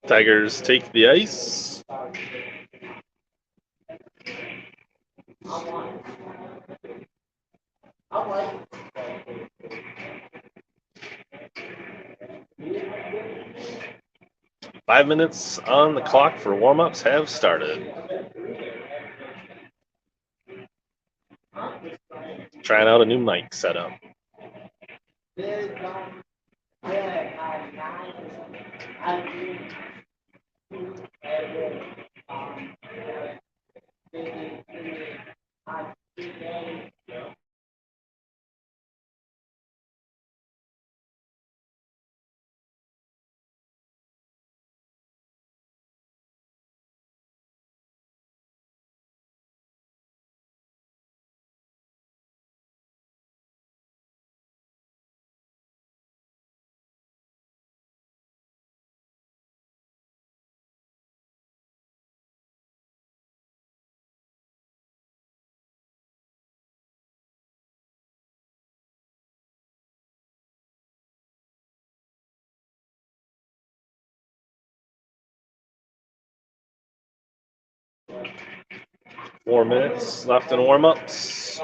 Tigers take the ice. Five minutes on the clock for warm-ups have started. Trying out a new mic setup. Four minutes left in warm-ups.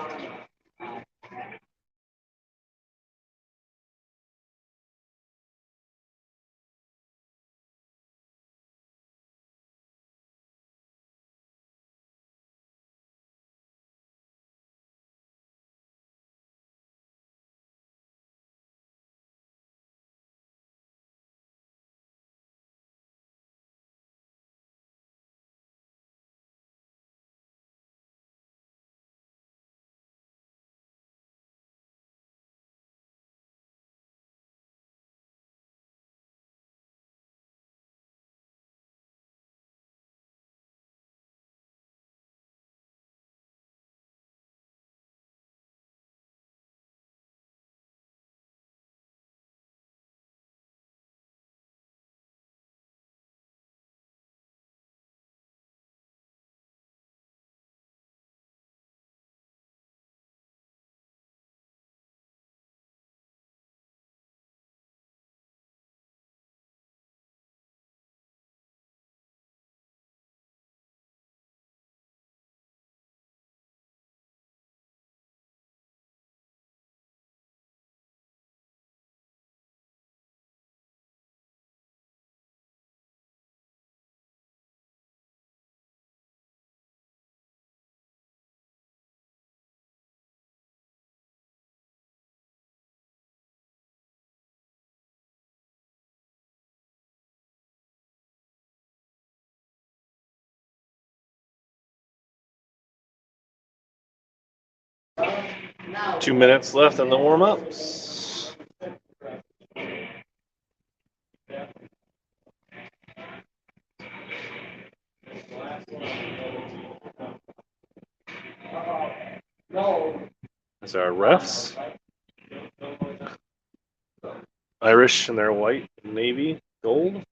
Now, 2 minutes left in the warm-ups. no, As our refs. Irish in their white, navy, gold.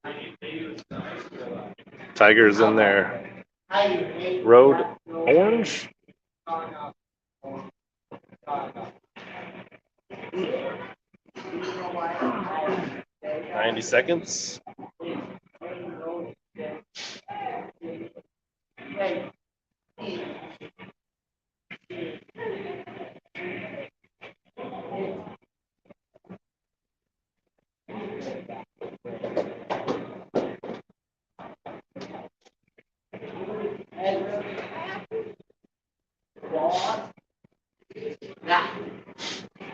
Tigers in their I hate road that. orange. 90 seconds.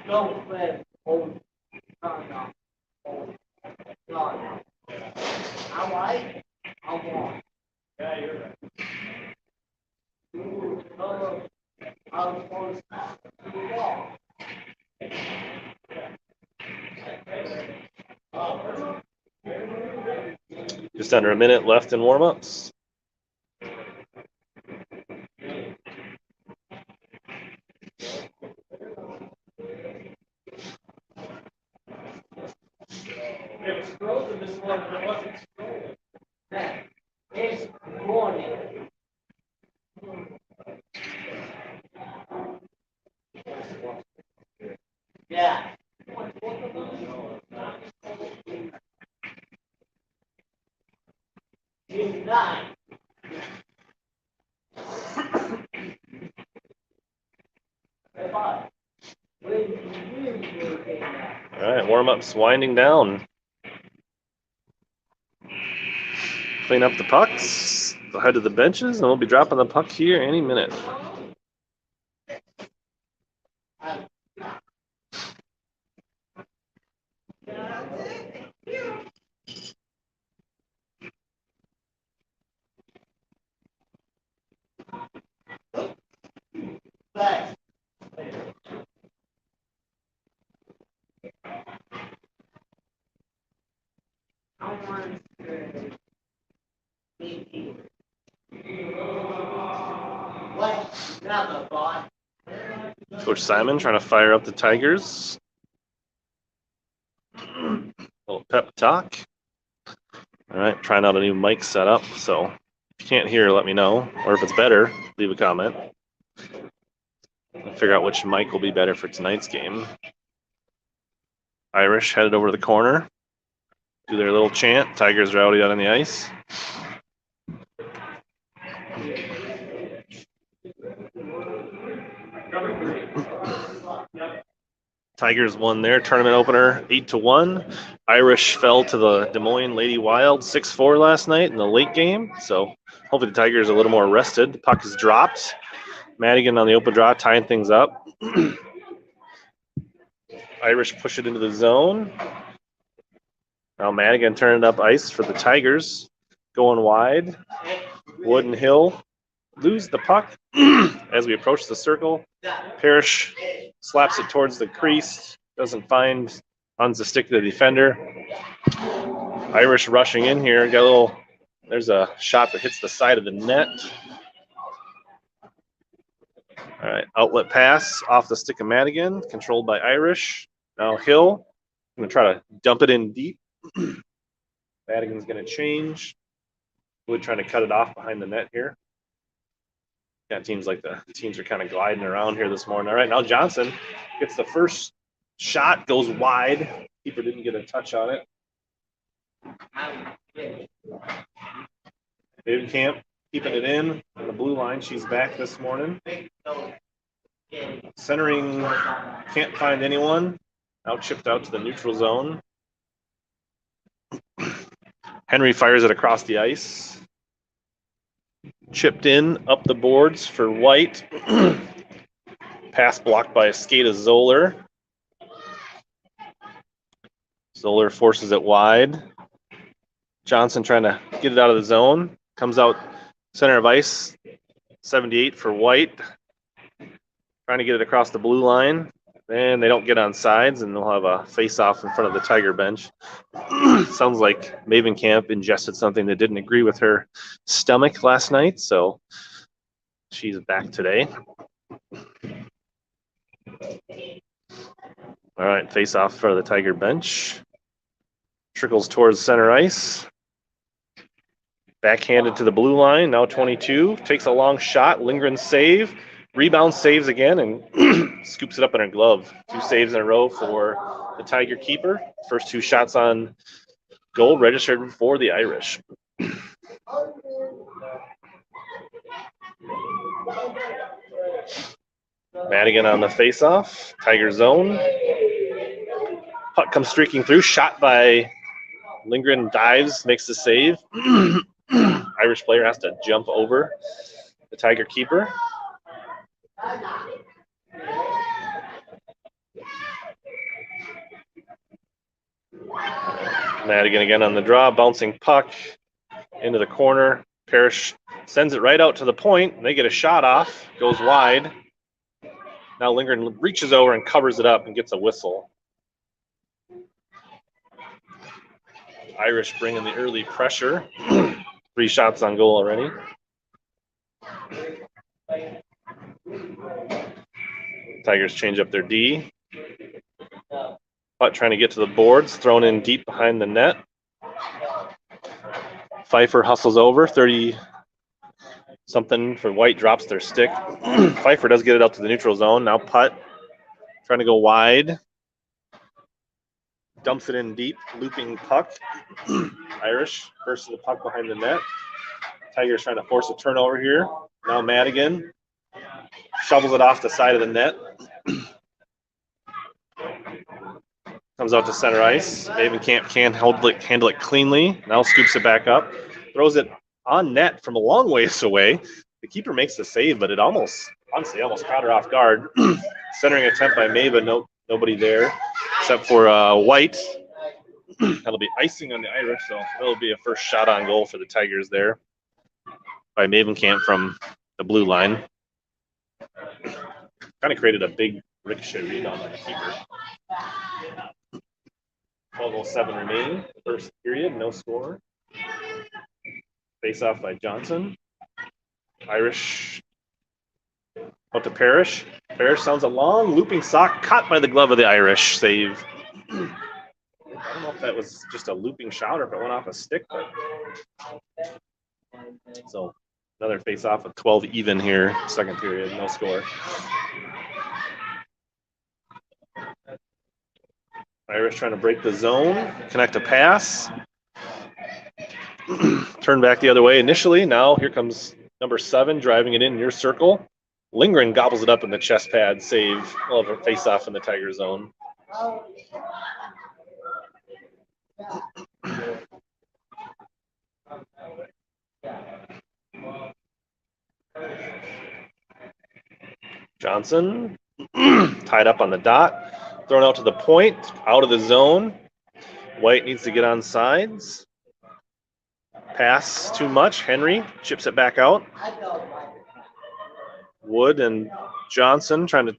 Don't play. I'm right. I'm wrong. Yeah, you're right. I was supposed to walk. Just under a minute left in warm-ups. It was frozen this morning, but it wasn't frozen. It's morning. Yeah. All right, warm-ups winding down. Clean up the pucks. They'll head to the benches, and we'll be dropping the puck here any minute. Coach Simon trying to fire up the Tigers. Little pep talk. All right, trying out a new mic setup. So if you can't hear, let me know. Or if it's better, leave a comment. I'll figure out which mic will be better for tonight's game. Irish headed over to the corner. Do their little chant. Tigers are out on the ice. Tigers won their tournament opener 8-1. Irish fell to the Des Moines Lady Wild 6-4 last night in the late game. So hopefully the Tigers are a little more rested. The puck is dropped. Madigan on the open draw tying things up. Irish push it into the zone. Now Madigan turning up ice for the Tigers. Going wide. Wood and Hill lose the puck as we approach the circle. Parrish slaps it towards the crease. Doesn't find, runs the stick to the defender. Irish rushing in here. Got a little, there's a shot that hits the side of the net. All right, outlet pass off the stick of Madigan, controlled by Irish. Now Hill, going to try to dump it in deep. Madigan's going to change. Wood trying to cut it off behind the net here. Yeah, teams like the teams are kind of gliding around here this morning. All right, now Johnson gets the first shot, goes wide. Keeper didn't get a touch on it. David Camp keeping it in on the blue line. She's back this morning. Centering, can't find anyone. Now chipped out to the neutral zone. Henry fires it across the ice. Chipped in up the boards for White. Pass blocked by a skate of Zoller. Zoller forces it wide. Johnson trying to get it out of the zone. Comes out center of ice. 78 for White. Trying to get it across the blue line. And they don't get on sides, and they'll have a face-off in front of the Tiger bench. Sounds like Maven Camp ingested something that didn't agree with her stomach last night, so she's back today. All right, face-off for the Tiger bench. Trickles towards center ice. Backhanded to the blue line, now 22. Takes a long shot, Lindgren save. Rebound, saves again, and scoops it up in her glove. 2 saves in a row for the Tiger keeper. First 2 shots on goal registered for the Irish. Madigan on the faceoff. Tiger zone. Puck comes streaking through. Shot by Lindgren, dives, makes the save. Irish player has to jump over the Tiger keeper. Madigan again on the draw, bouncing puck into the corner. Parrish sends it right out to the point. They get a shot off, goes wide. Now Lindgren reaches over and covers it up and gets a whistle. Irish bringing the early pressure. 3 shots on goal already. Tigers change up their D. Putt trying to get to the boards, thrown in deep behind the net. Pfeiffer hustles over, 30-something for White, drops their stick. Pfeiffer does get it up to the neutral zone. Now putt, trying to go wide. Dumps it in deep, looping puck. Irish versus the puck behind the net. Tigers trying to force a turnover here. Now Madigan shovels it off the side of the net. Comes out to center ice. Maven can't handle it cleanly. Now scoops it back up. Throws it on net from a long ways away. The keeper makes the save, but it almost caught her off guard. Centering attempt by Maven. Nobody there except for White. That'll be icing on the Irish, so it'll be a first shot on goal for the Tigers there by Mavenkamp from the blue line. Kind of created a big ricochet rebound on the keeper. 12:07 remaining, first period, no score. Face off by Johnson. Irish out to Parrish. Parrish sounds a long looping sock caught by the glove of the Irish. Save. I don't know if that was just a looping shot or if it went off a stick, but so another face off of 12 even here, second period, no score. Irish trying to break the zone, connect a pass. Turn back the other way initially. Now here comes number 7 driving it in near circle. Lindgren gobbles it up in the chest pad, save. We'll have a face off in the Tiger zone. Johnson tied up on the dot, thrown out to the point, out of the zone. White needs to get on sides. Pass too much. Henry chips it back out. Wood and Johnson trying to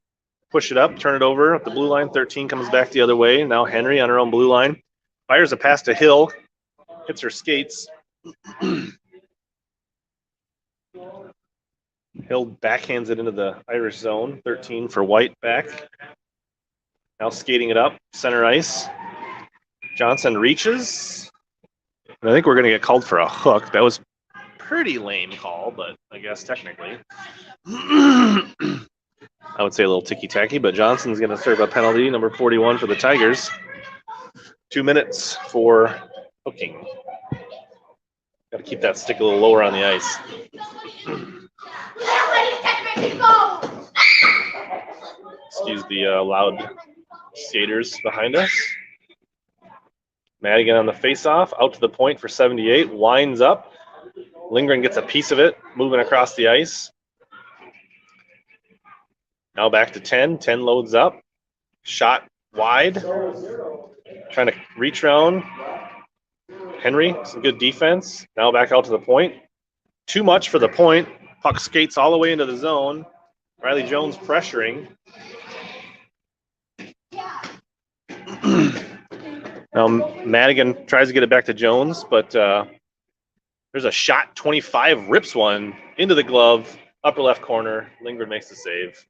push it up, turn it over at the blue line. 13 comes back the other way. Now Henry on her own blue line. Fires a pass to Hill. Hits her skates. Hill backhands it into the Irish zone. 13 for White back. Now skating it up, center ice. Johnson reaches. And I think we're going to get called for a hook. That was pretty lame call, but I guess technically. I would say a little ticky-tacky, but Johnson's going to serve a penalty, number 41 for the Tigers. 2 minutes for hooking. Got to keep that stick a little lower on the ice. Excuse the loud skaters behind us. Madigan on the face-off, out to the point for 78, winds up. Lindgren gets a piece of it, moving across the ice. Now back to 10. 10 loads up. Shot wide. Trying to reach around. Henry, some good defense. Now back out to the point. Too much for the point. Puck skates all the way into the zone. Riley Jones pressuring. Now Madigan tries to get it back to Jones, but there's a shot. 25 rips one into the glove, upper left corner. Lindgren makes the save.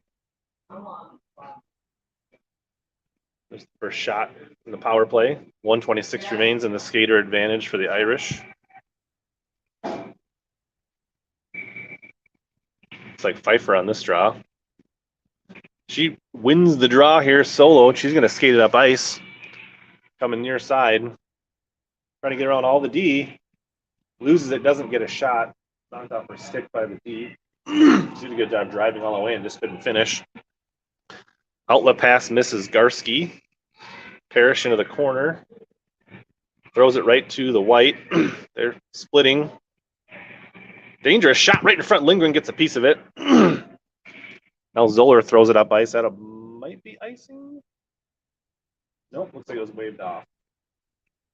There's the first shot in the power play. 1:26 remains in the skater advantage for the Irish. It's like Pfeiffer on this draw. She wins the draw here solo. She's going to skate it up ice. Coming near side. Trying to get around all the D. Loses it, doesn't get a shot. Knocked off her stick by the D. She did a good job driving all the way and just couldn't finish. Outlet pass misses Garski. Parrish into the corner. Throws it right to the White. They're splitting. Dangerous shot right in front. Lindgren gets a piece of it. Now Zoller throws it up ice. That might be icing. Nope, looks like it was waved off.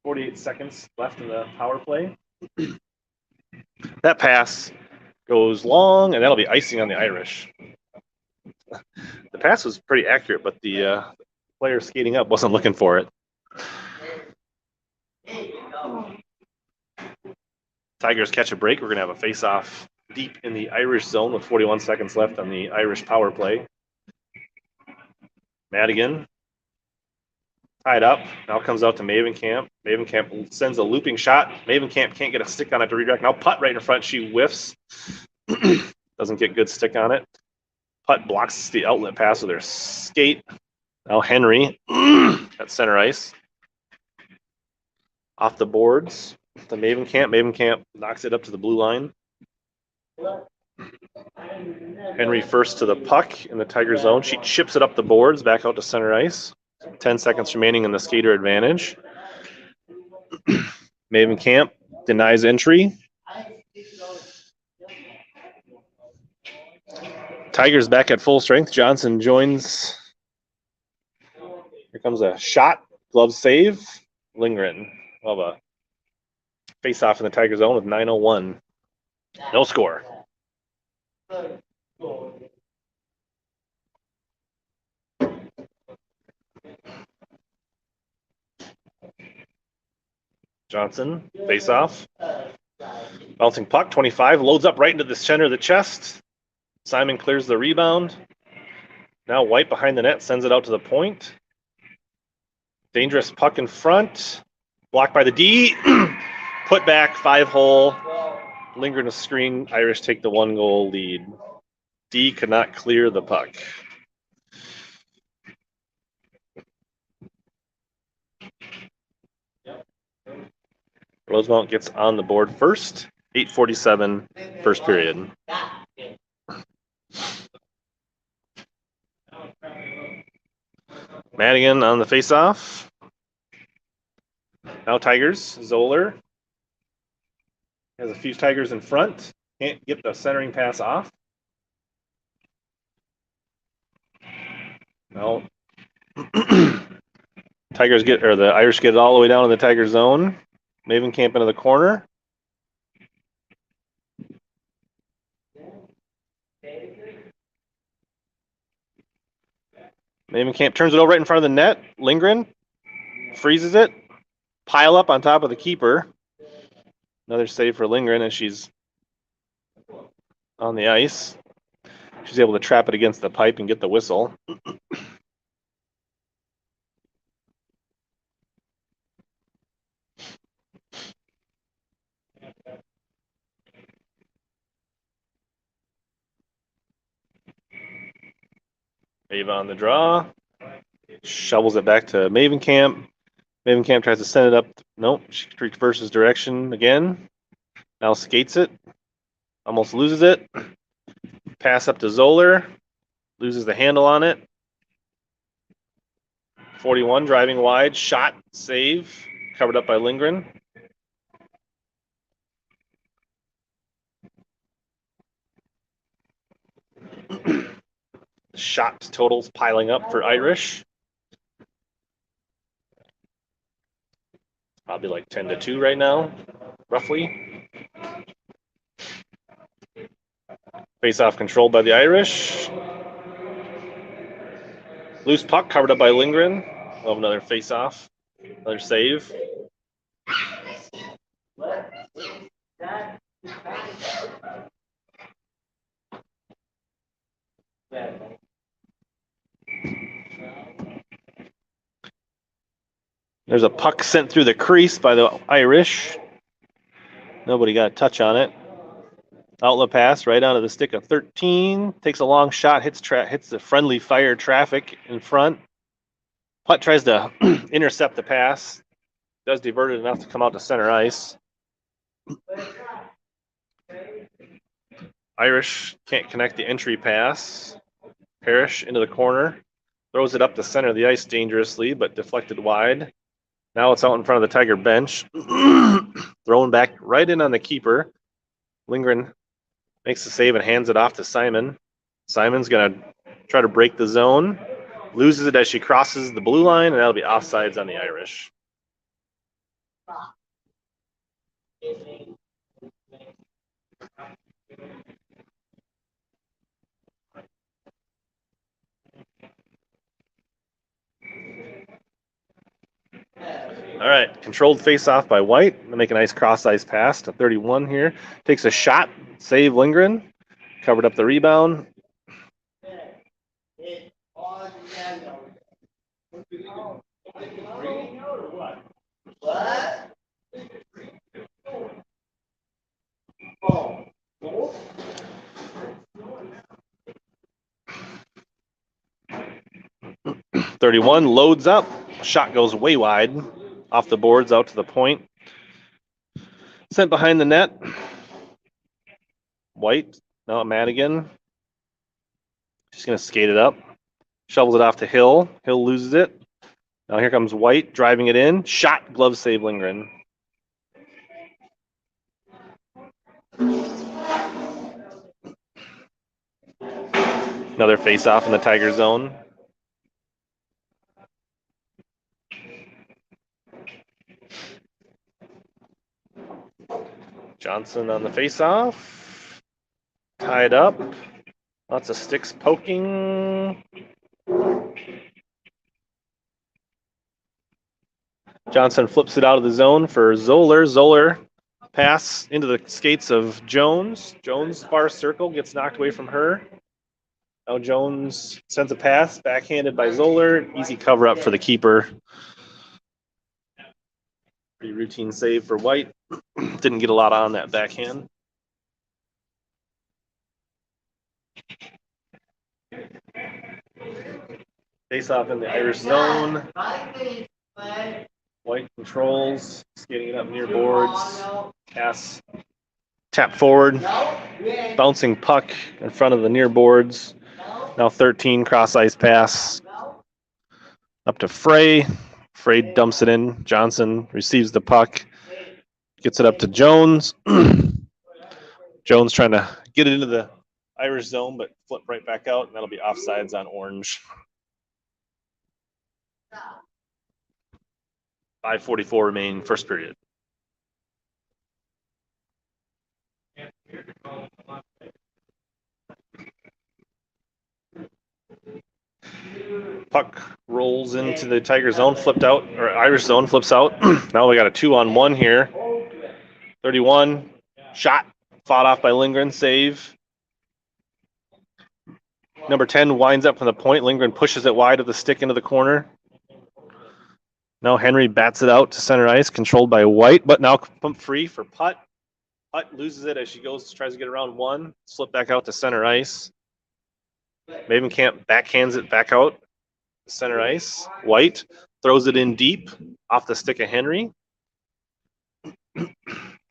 48 seconds left in the power play. That pass goes long, and that'll be icing on the Irish. The pass was pretty accurate, but the player skating up wasn't looking for it. Tigers catch a break. We're going to have a face-off deep in the Irish zone with 41 seconds left on the Irish power play. Madigan tied up. Now comes out to Mavenkamp. Mavenkamp sends a looping shot. Mavenkamp can't get a stick on it to redirect. Now putt right in front. She whiffs. Doesn't get good stick on it. Putt blocks the outlet pass with her skate. Now Henry at center ice. Off the boards. The Mavenkamp. Mavenkamp knocks it up to the blue line. Henry first to the puck in the Tiger zone. She chips it up the boards back out to center ice. 10 seconds remaining in the skater advantage. Maven Camp denies entry. Tigers back at full strength. Johnson joins. Here comes a shot. Glove save. Lindgren. Love a face-off in the Tiger zone with 9:01. No score. Johnson, face-off. Bouncing puck, 25, loads up right into the center of the chest. Simon clears the rebound. Now White behind the net, sends it out to the point. Dangerous puck in front. Blocked by the D. Put back, 5-hole. Lingering a screen. Irish take the 1-goal lead. D could not clear the puck. Rosemount gets on the board first. 8:47, first period. Madigan on the face-off. Now Tigers. Zoller has a few Tigers in front. Can't get the centering pass off. No. The Irish get it all the way down to the Tiger zone. Maven Camp into the corner. Maven Camp turns it over right in front of the net. Lindgren freezes it. Pile up on top of the keeper. Another save for Lindgren as she's on the ice. She's able to trap it against the pipe and get the whistle. Ava on the draw. Shovels it back to Maven Camp. Maven Camp tries to send it up. Nope. She reverses direction again. Now skates it. Almost loses it. Pass up to Zoller. Loses the handle on it. 41 driving wide. Shot. Save. Covered up by Lindgren. Shot totals piling up for Irish. Probably like 10-2 right now, roughly. Face-off controlled by the Irish. Loose puck covered up by Lindgren. Love another face-off. Another save. There's a puck sent through the crease by the Irish. Nobody got a touch on it. Outlet pass right onto the stick of 13. Takes a long shot, hits the friendly fire traffic in front. Putt tries to intercept the pass. Does divert it enough to come out to center ice. Irish can't connect the entry pass. Parrish into the corner. Throws it up the center of the ice dangerously, but deflected wide. Now it's out in front of the Tiger bench. Thrown back right in on the keeper. Lindgren makes the save and hands it off to Simon. Simon's going to try to break the zone. Loses it as she crosses the blue line, and that'll be offsides on the Irish. All right, controlled face-off by White. Make a nice cross-ice pass to 31 here. Takes a shot, save Lindgren. Covered up the rebound. .31 loads up. Shot goes way wide. Off the boards, out to the point. Sent behind the net. White, now Madigan. She's going to skate it up. Shovels it off to Hill. Hill loses it. Now here comes White driving it in. Shot, glove save Lindgren. Another face-off in the Tiger zone. Johnson on the face-off. Tied up. Lots of sticks poking. Johnson flips it out of the zone for Zoller. Zoller pass into the skates of Jones. Jones bar circle, gets knocked away from her. Now Jones sends a pass, backhanded by Zoller. Easy cover up for the keeper. Pretty routine save for White. Didn't get a lot on that backhand. Face off in the Irish zone. White controls, skating it up near boards. Pass, tap forward, bouncing puck in front of the near boards. Now 13, cross ice pass up to Frey. Frey dumps it in. Johnson receives the puck, gets it up to Jones. Jones trying to get it into the Irish zone, but flip right back out, and that'll be offsides on Orange. 5:44 remain, first period. Puck rolls into the Tiger zone, flipped out, or Irish zone, flips out. Now we got a 2-on-1 here. 31, shot, fought off by Lindgren, save. Number 10 winds up from the point. Lindgren pushes it wide of the stick into the corner. Now Henry bats it out to center ice, controlled by White, but now pumped free for Putt. Putt loses it as she goes, tries to get around one, slip back out to center ice. Mavenkamp backhands it back out to center ice. White throws it in deep off the stick of Henry.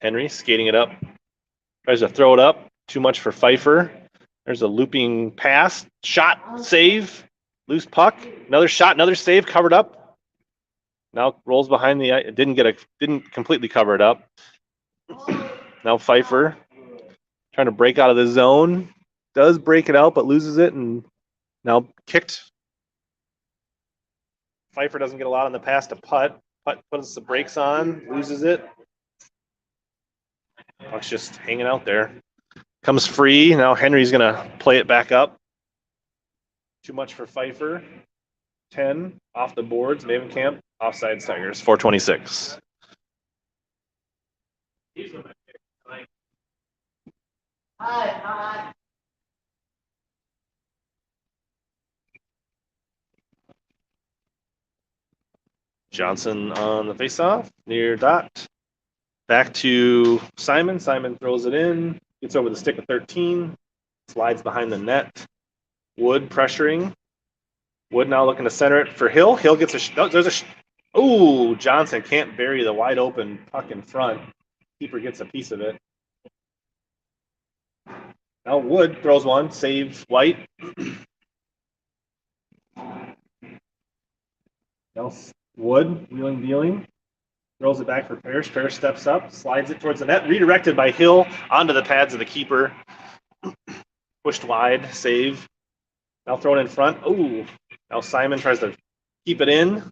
Henry skating it up, tries to throw it up, too much for Pfeiffer. There's a looping pass, shot, save, loose puck, another shot, another save, covered up. Now rolls behind the ice, didn't completely cover it up. Now Pfeiffer trying to break out of the zone, does break it out but loses it, and now kicked. Pfeiffer doesn't get a lot on the pass to Putt. Putt puts the brakes on, loses it. Puck's just hanging out there. Comes free. Now Henry's going to play it back up. Too much for Pfeiffer. 10 off the boards. Mavenkamp, offside Tigers. 4:26. Johnson on the faceoff, near dot. Back to Simon. Simon throws it in, gets over the stick of 13, slides behind the net. Wood pressuring. Wood now looking to center it for Hill. Hill gets ooh, Johnson can't bury the wide open puck in front. Keeper gets a piece of it. Now Wood throws one, save White. Now Wood, wheeling, dealing. Throws it back for Parrish. Parrish steps up, slides it towards the net. Redirected by Hill onto the pads of the keeper. Pushed wide, save. Now thrown in front. Ooh. Now Simon tries to keep it in.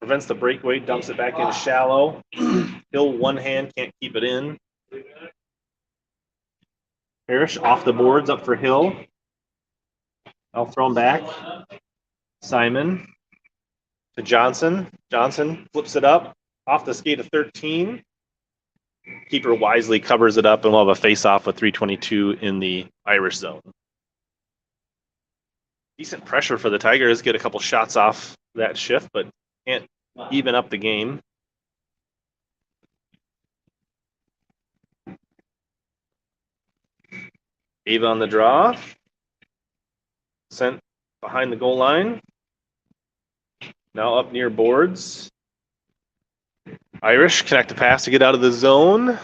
Prevents the breakaway, dumps it back in shallow. Hill, one hand, can't keep it in. Parrish off the boards, up for Hill. Now thrown back. Simon to Johnson. Johnson flips it up off the skate of 13. Keeper wisely covers it up, and we'll have a face-off with 3:22 in the Irish zone. Decent pressure for the Tigers. Get a couple shots off that shift, but can't even up the game. Ava on the draw. Sent behind the goal line. Now up near boards. Irish connect the pass to get out of the zone.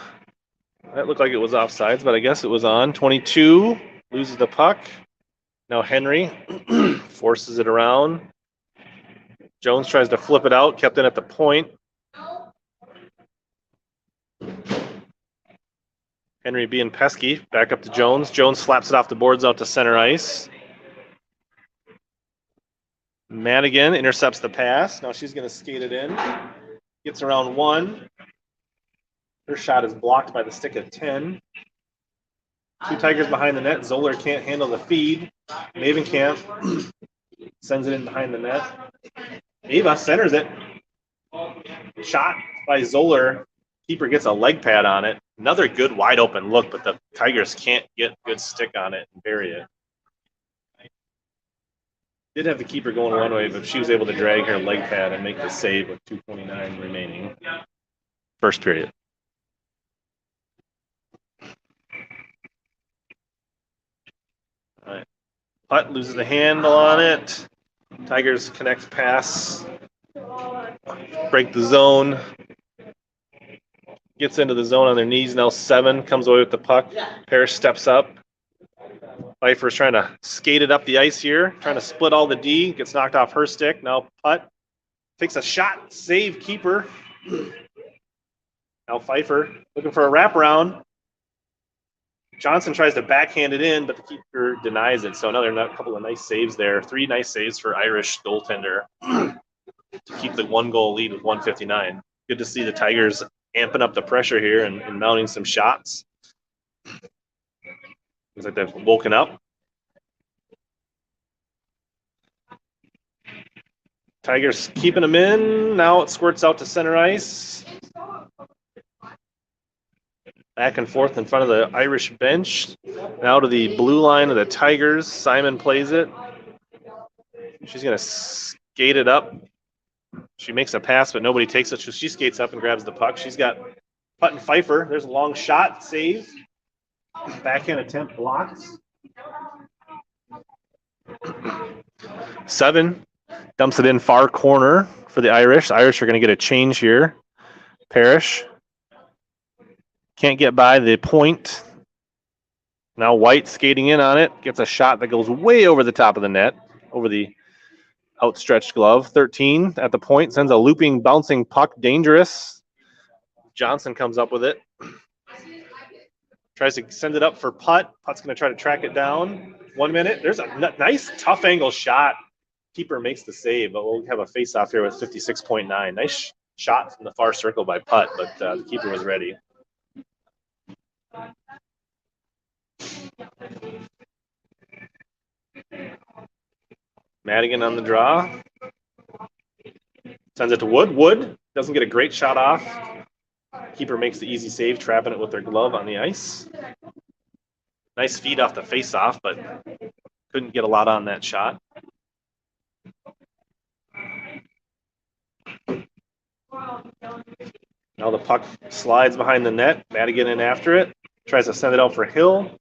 That looked like it was offsides, but I guess it was on. 22 loses the puck. Now Henry forces it around. Jones tries to flip it out, kept in at the point. Henry being pesky, back up to Jones. Jones slaps it off the boards out to center ice. Madigan intercepts the pass. Now she's going to skate it in. Gets around 1. Her shot is blocked by the stick of 10. 2 Tigers behind the net. Zoller can't handle the feed. Mavenkamp sends it in behind the net. Ava centers it. Shot by Zoller. Keeper gets a leg pad on it. Another good wide open look, but the Tigers can't get good stick on it and bury it. Did have the keeper going one way, but she was able to drag her leg pad and make the save with 2:29 remaining. First period. All right. Putt loses the handle on it. Tigers connect pass. Break the zone. Gets into the zone on their knees. Now 7 comes away with the puck. Parrish steps up. Pfeiffer's trying to skate it up the ice here, trying to split all the D. Gets knocked off her stick. Now Putt takes a shot, save keeper. Now Pfeiffer looking for a wraparound. Johnson tries to backhand it in, but the keeper denies it. So another couple of nice saves there. 3 nice saves for Irish goaltender to keep the 1-goal lead with 1:59. Good to see the Tigers amping up the pressure here and mounting some shots. Looks like they've woken up. Tigers keeping them in. Now it squirts out to center ice. Back and forth in front of the Irish bench. Now to the blue line of the Tigers. Simon plays it. She's going to skate it up. She makes a pass, but nobody takes it. So she skates up and grabs the puck. She's got Putt and Pfeiffer. There's a long shot. Save. Backhand attempt blocked. 7 dumps it in far corner for the Irish. The Irish are going to get a change here. Parrish can't get by the point. Now White skating in on it. Gets a shot that goes way over the top of the net, over the outstretched glove. 13 at the point. Sends a looping, bouncing puck. Dangerous. Johnson comes up with it. Tries to send it up for Putt. Putt's going to try to track it down. 1 minute. There's a nice tough angle shot. Keeper makes the save, but we'll have a face-off here with 56.9. Nice shot from the far circle by Putt, but the keeper was ready. Madigan on the draw. Sends it to Wood. Wood doesn't get a great shot off. Keeper makes the easy save, trapping it with their glove on the ice. Nice feed off the face-off, but couldn't get a lot on that shot. Now the puck slides behind the net. Madigan in after it. Tries to send it out for Hill.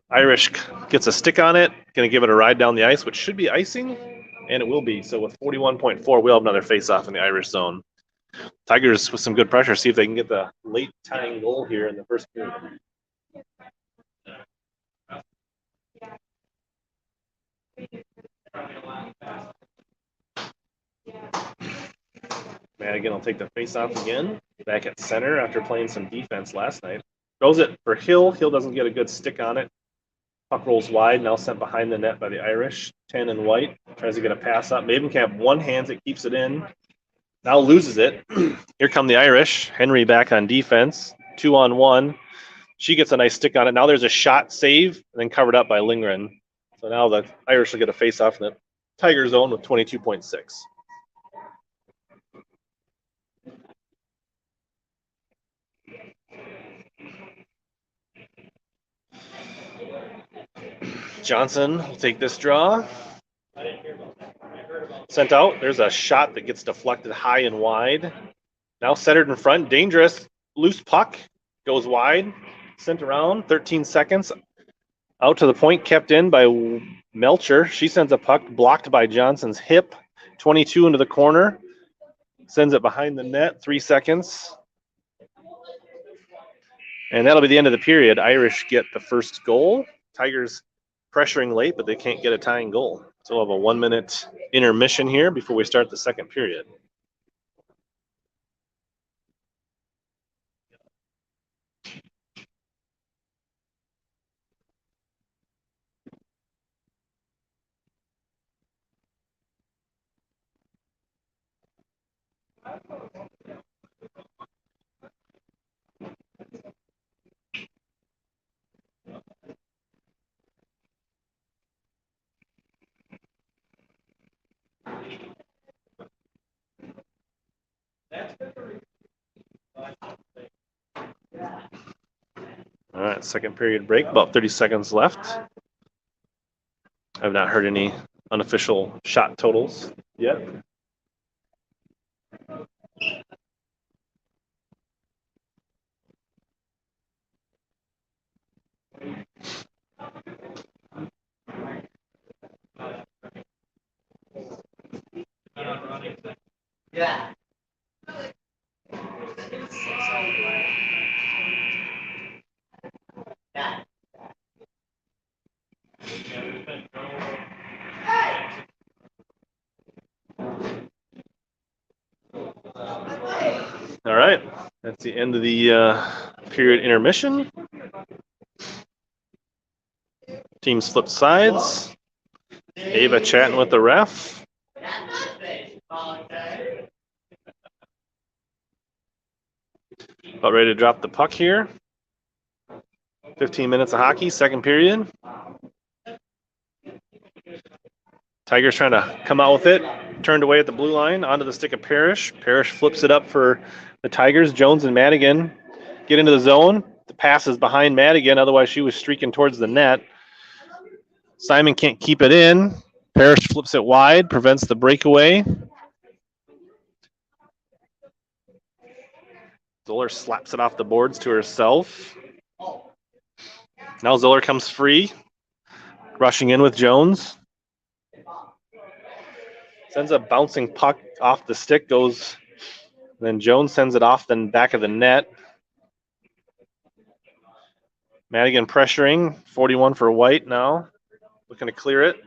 Irish gets a stick on it. Going to give it a ride down the ice, which should be icing, and it will be. So with 41.4, we'll have another face-off in the Irish zone. Tigers with some good pressure. See if they can get the late tying goal here in the first period. Madigan will take the face-off again. Back at center after playing some defense last night. Throws it for Hill. Hill doesn't get a good stick on it. Puck rolls wide, now sent behind the net by the Irish. 10 and White tries to get a pass up. Mavenkamp one-hands it, keeps it in. Now loses it. Here come the Irish. Henry back on defense. 2-on-1. She gets a nice stick on it. Now there's a shot save, and then covered up by Lindgren. So now the Irish will get a face-off in the Tiger zone with 22.6. Johnson will take this draw. Sent out. There's a shot that gets deflected high and wide. Now centered in front. Dangerous. Loose puck. Goes wide. Sent around. 13 seconds. Out to the point. Kept in by Melcher. She sends a puck blocked by Johnson's hip. 22 into the corner. Sends it behind the net. 3 seconds. And that'll be the end of the period. Irish get the first goal. Tigers pressuring late, but they can't get a tying goal. So we'll have a 1 minute intermission here before we start the second period. All right, second period break, about 30 seconds left. I've not heard any unofficial shot totals yet. Yeah. All right, that's the end of the period intermission. Teams flip sides. Ava chatting with the ref. About ready to drop the puck here. 15 minutes of hockey, second period. Tigers trying to come out with it. Turned away at the blue line, onto the stick of Parrish. Parrish flips it up for the Tigers. Jones and Madigan get into the zone. The pass is behind Madigan, otherwise she was streaking towards the net. Simon can't keep it in. Parrish flips it wide, prevents the breakaway. Zoller slaps it off the boards to herself. Now Zoller comes free, rushing in with Jones. Sends a bouncing puck off the stick, goes, then Jones sends it off the back of the net. Madigan pressuring, 41 for White now, looking to clear it.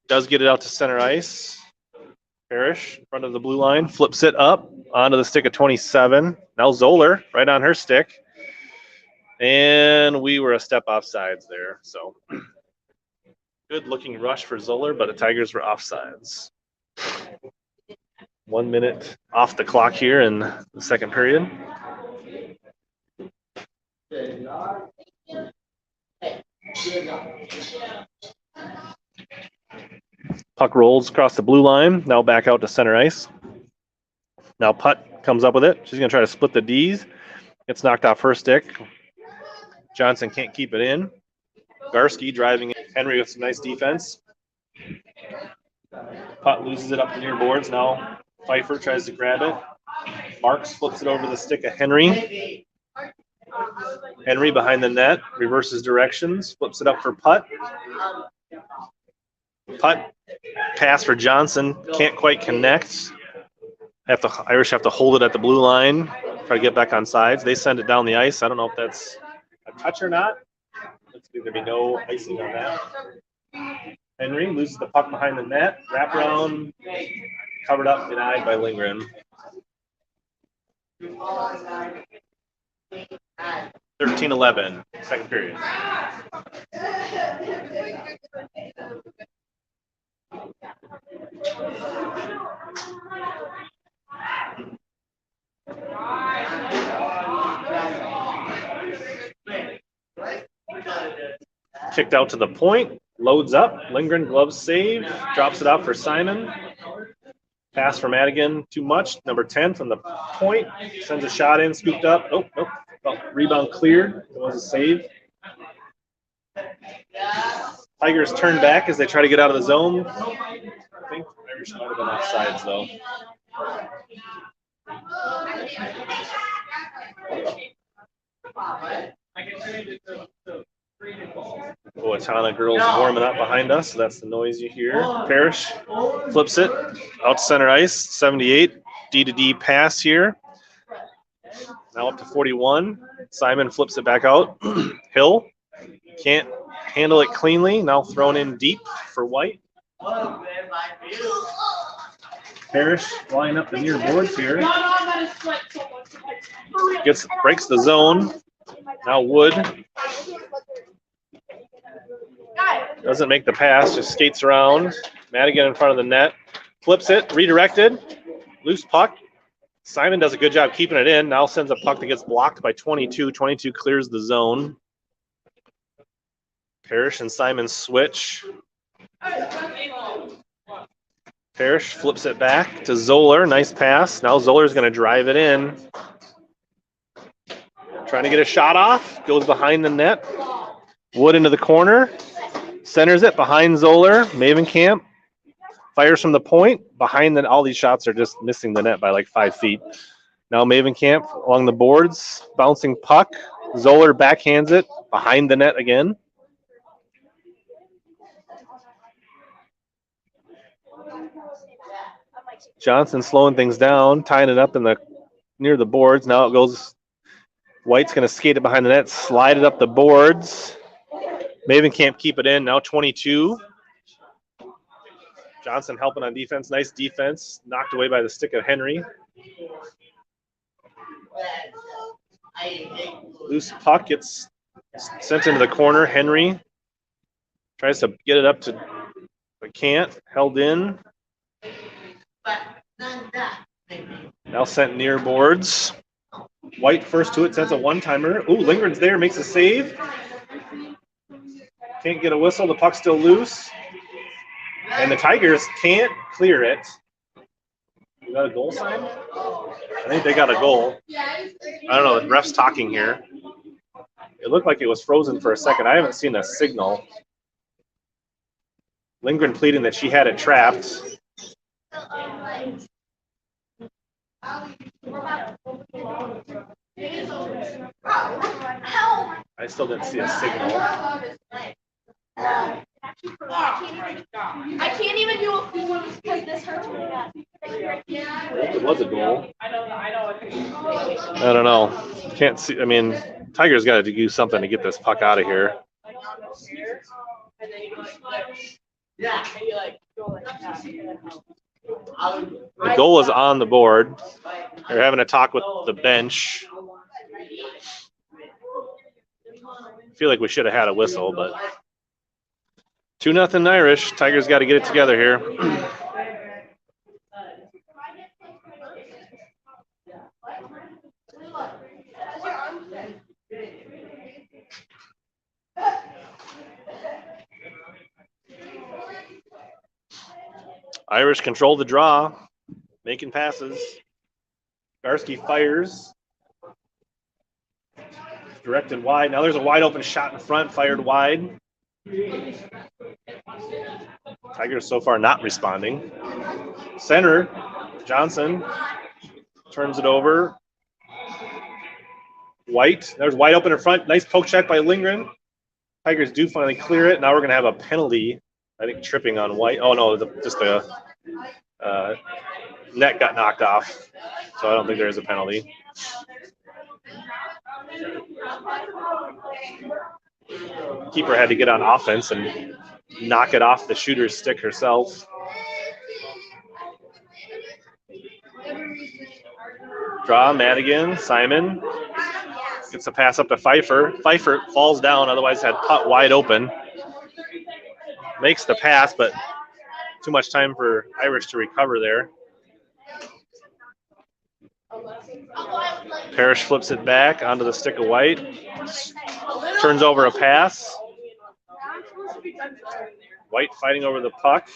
Does get it out to center ice. Parrish, in front of the blue line, flips it up onto the stick of 27. Now Zoller, right on her stick. And we were a step offsides there, so good looking rush for Zoller, but the Tigers were offsides. 1 minute off the clock here in the second period. Puck rolls across the blue line, now back out to center ice. Now Putt comes up with it. She's going to try to split the Ds. Gets knocked off her stick. Johnson can't keep it in. Garski driving in. Henry with some nice defense. Putt loses it up the near boards. Now Pfeiffer tries to grab it. Marks flips it over the stick of Henry. Henry behind the net, reverses directions, flips it up for Putt. Putt pass for Johnson, can't quite connect. Irish have to hold it at the blue line, try to get back on sides. They send it down the ice. I don't know if that's a touch or not. Looks like there'll be no icing on that. Henry loses the puck behind the net, wrap around, covered up, denied by Lindgren. 13-11, second period. Kicked out to the point, loads up, Lindgren glove save, drops it out for Simon. Pass for Madigan, too much. Number 10 from the point, sends a shot in, scooped up. Oh, nope. Rebound cleared. It was a save. Tigers turn back as they try to get out of the zone. I think Irish might have been offsides, though. Owatonna girls warming up behind us, so that's the noise you hear. Parrish flips it out to center ice, 78. D-to-D pass here. Now up to 41. Simon flips it back out. Hill can't handle it cleanly. Now thrown in deep for White. Parrish flying up the near boards here. Breaks the zone. Now Wood doesn't make the pass, just skates around. Madigan in front of the net. Flips it, redirected. Loose puck. Simon does a good job keeping it in. Now sends a puck that gets blocked by 22. 22 clears the zone. Parrish and Simon switch. Parrish flips it back to Zoller. Nice pass. Now Zoller's going to drive it in. Trying to get a shot off. Goes behind the net. Wood into the corner. Centers it behind Zoller. Mavenkamp fires from the point. Behind the, all these shots are just missing the net by like 5 feet. Now Mavenkamp along the boards. Bouncing puck. Zoller backhands it behind the net again. Johnson slowing things down, tying it up in the near the boards. Now it goes. White's going to skate it behind the net, slide it up the boards. Maven can't keep it in. Now 22. Johnson helping on defense. Nice defense. Knocked away by the stick of Henry. Loose puck gets sent into the corner. Henry tries to get it up to, but can't. Held in. Now sent near boards. White first to it, sends a one-timer. Ooh, Lindgren's there, makes a save. Can't get a whistle, the puck's still loose. And the Tigers can't clear it. You got a goal sign? I think they got a goal. I don't know, the ref's talking here. It looked like it was frozen for a second. I haven't seen a signal. Lindgren pleading that she had it trapped. I still didn't see a signal. I can't even do it because this hurts really bad. It was a goal. I don't know. Can't see. I mean, Tigers got to do something to get this puck out of here. The goal is on the board. They're having a talk with the bench. I feel like we should have had a whistle, but 2-0 Irish. Tigers got to get it together here. Irish control the draw, making passes. Garski fires. Directed wide. Now there's a wide open shot in front, fired wide. Tigers so far not responding. Center, Johnson turns it over. White, there's wide open in front. Nice poke check by Lindgren. Tigers do finally clear it. Now we're going to have a penalty. I think tripping on White. Oh, no, just the net got knocked off. So I don't think there is a penalty. Keeper had to get on offense and knock it off the shooter's stick herself. Draw, Madigan, Simon. Gets a pass up to Pfeiffer. Pfeiffer falls down, otherwise had putt wide open. Makes the pass, but too much time for Irish to recover there. Parrish flips it back onto the stick of White. Turns over a pass. White fighting over the puck.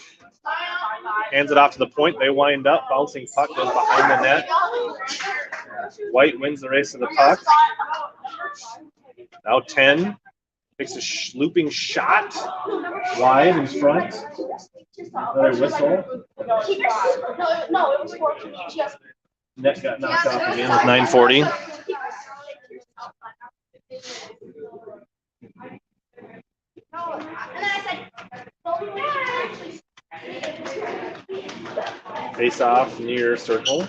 Hands it off to the point. They wind up. Bouncing puck goes behind the net. White wins the race to the puck. Now 10. Takes a looping shot. Wide in front. Another whistle. No, it was 14. Net got knocked off again with 9:40. Face off near circle.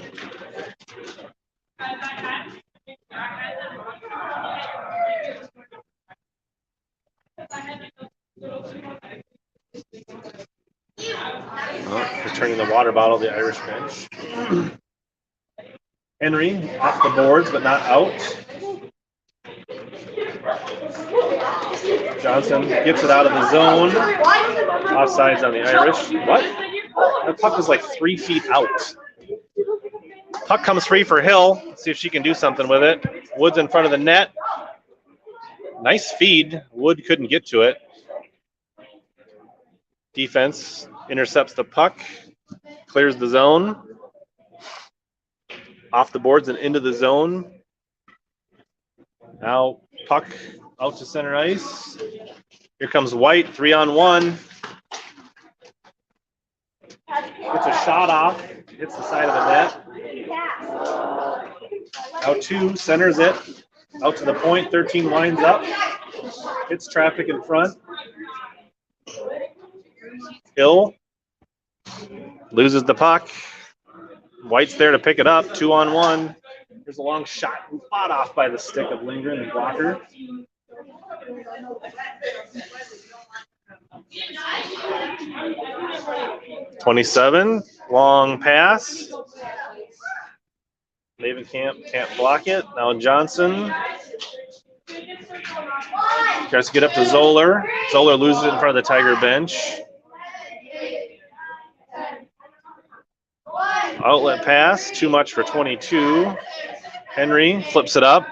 turning the water bottle, the Irish bench. Henry off the boards, but not out. Johnson gets it out of the zone. Offsides on the Irish. What? That puck was like 3 feet out. Puck comes free for Hill. Let's see if she can do something with it. Wood's in front of the net. Nice feed. Wood couldn't get to it. Defense intercepts the puck. Clears the zone. Off the boards and into the zone. Now puck out to center ice. Here comes White, 3-on-1. Gets a shot off. Hits the side of the net. Now 2, centers it. Out to the point, 13 winds up. Hits traffic in front. Hill loses the puck. White's there to pick it up, 2-on-1. There's a long shot fought off by the stick of Lindgren and blocker. '27, long pass. Mavenkamp can't block it. Now Johnson tries to get up to Zoller. Zoller loses it in front of the Tiger bench. Outlet pass, too much for 22. Henry flips it up.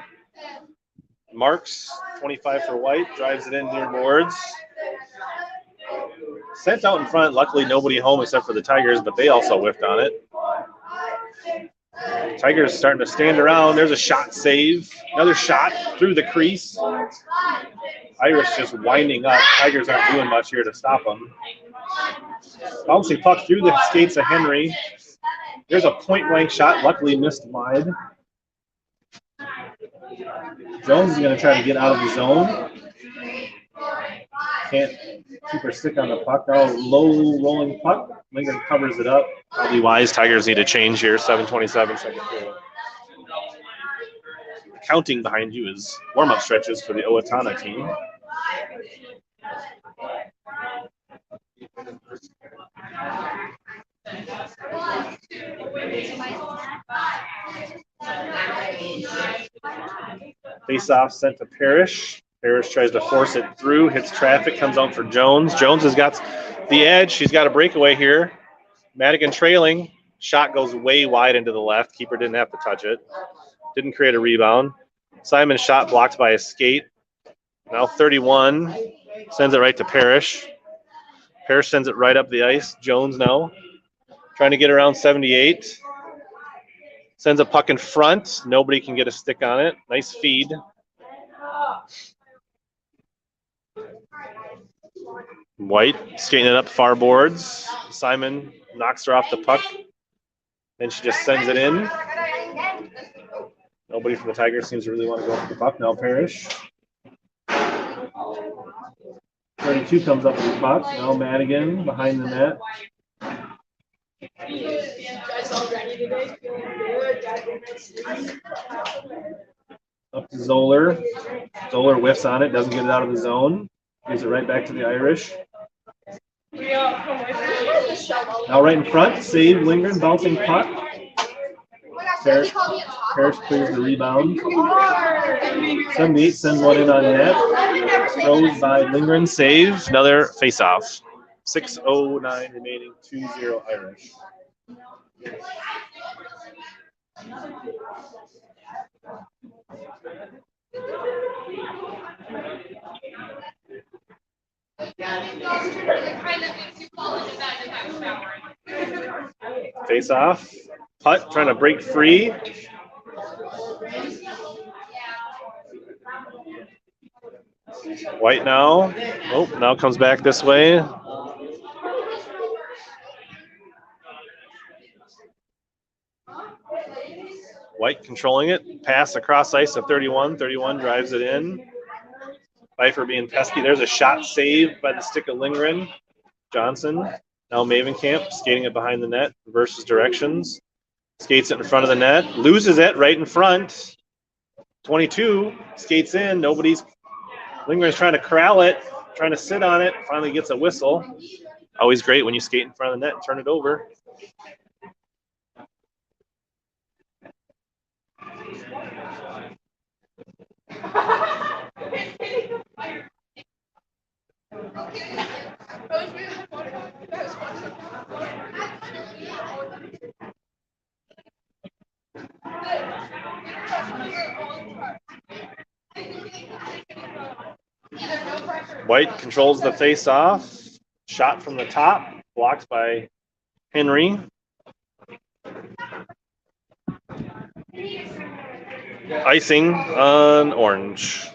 Marks, 25 for White, drives it in near boards. Sent out in front, luckily nobody home except for the Tigers, but they also whiffed on it. Tigers starting to stand around. There's a shot save. Another shot through the crease. Irish just winding up. Tigers aren't doing much here to stop them. Bouncing puck through the skates of Henry. There's a point-blank shot, luckily missed wide. Jones is going to try to get out of the zone. Can't keep her stick on the puck. Now low rolling puck. Lindgren covers it up. Probably wise. Tigers need a change here. 7:27, second period. Counting behind you is warm-up stretches for the Owatonna team. Face-off sent to Parrish. Parrish tries to force it through, hits traffic, comes out for Jones. Jones has got the edge. She's got a breakaway here. Madigan trailing. Shot goes way wide into the left. Keeper didn't have to touch it. Didn't create a rebound. Simon's shot blocked by a skate. Now 31. Sends it right to Parrish. Parrish sends it right up the ice. Jones now trying to get around 78. Sends a puck in front. Nobody can get a stick on it. Nice feed. White skating it up far boards. Simon knocks her off the puck. Then she just sends it in. Nobody from the Tigers seems to really want to go for the puck. Now Parrish. 32 comes up with the puck. Now Madigan behind the net. Up to Zoller. Zoller whiffs on it, doesn't get it out of the zone. Gives it right back to the Irish. Now right in front, save Lindgren, bouncing puck. Parrish clears the rebound. 78 sends one in on net. Throws by Lindgren, save. Another face-off. 6:09 remaining, 2-0 Irish. Face off. Putt trying to break free. White now. Oh, now comes back this way. White controlling it. Pass across ice of 31. 31 drives it in. Pfeiffer being pesky. There's a shot saved by the stick of Lindgren. Johnson. Now Mavenkamp skating it behind the net. Reverses directions. Skates it in front of the net. Loses it right in front. 22. Skates in. Lindgren's trying to corral it. Trying to sit on it. Finally gets a whistle. Always great when you skate in front of the net and turn it over. White controls the face-off. Shot from the top, blocked by Henry. Icing on orange.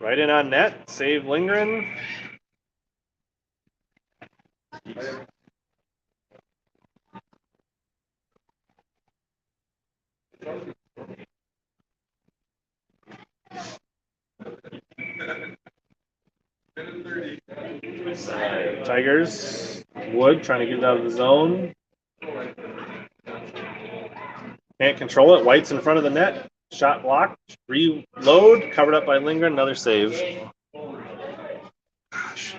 Right in on net, save Lindgren. Tigers, Wood trying to get it out of the zone. Can't control it. White's in front of the net. Shot blocked. Reload. Covered up by Lindgren. Another save. Gosh.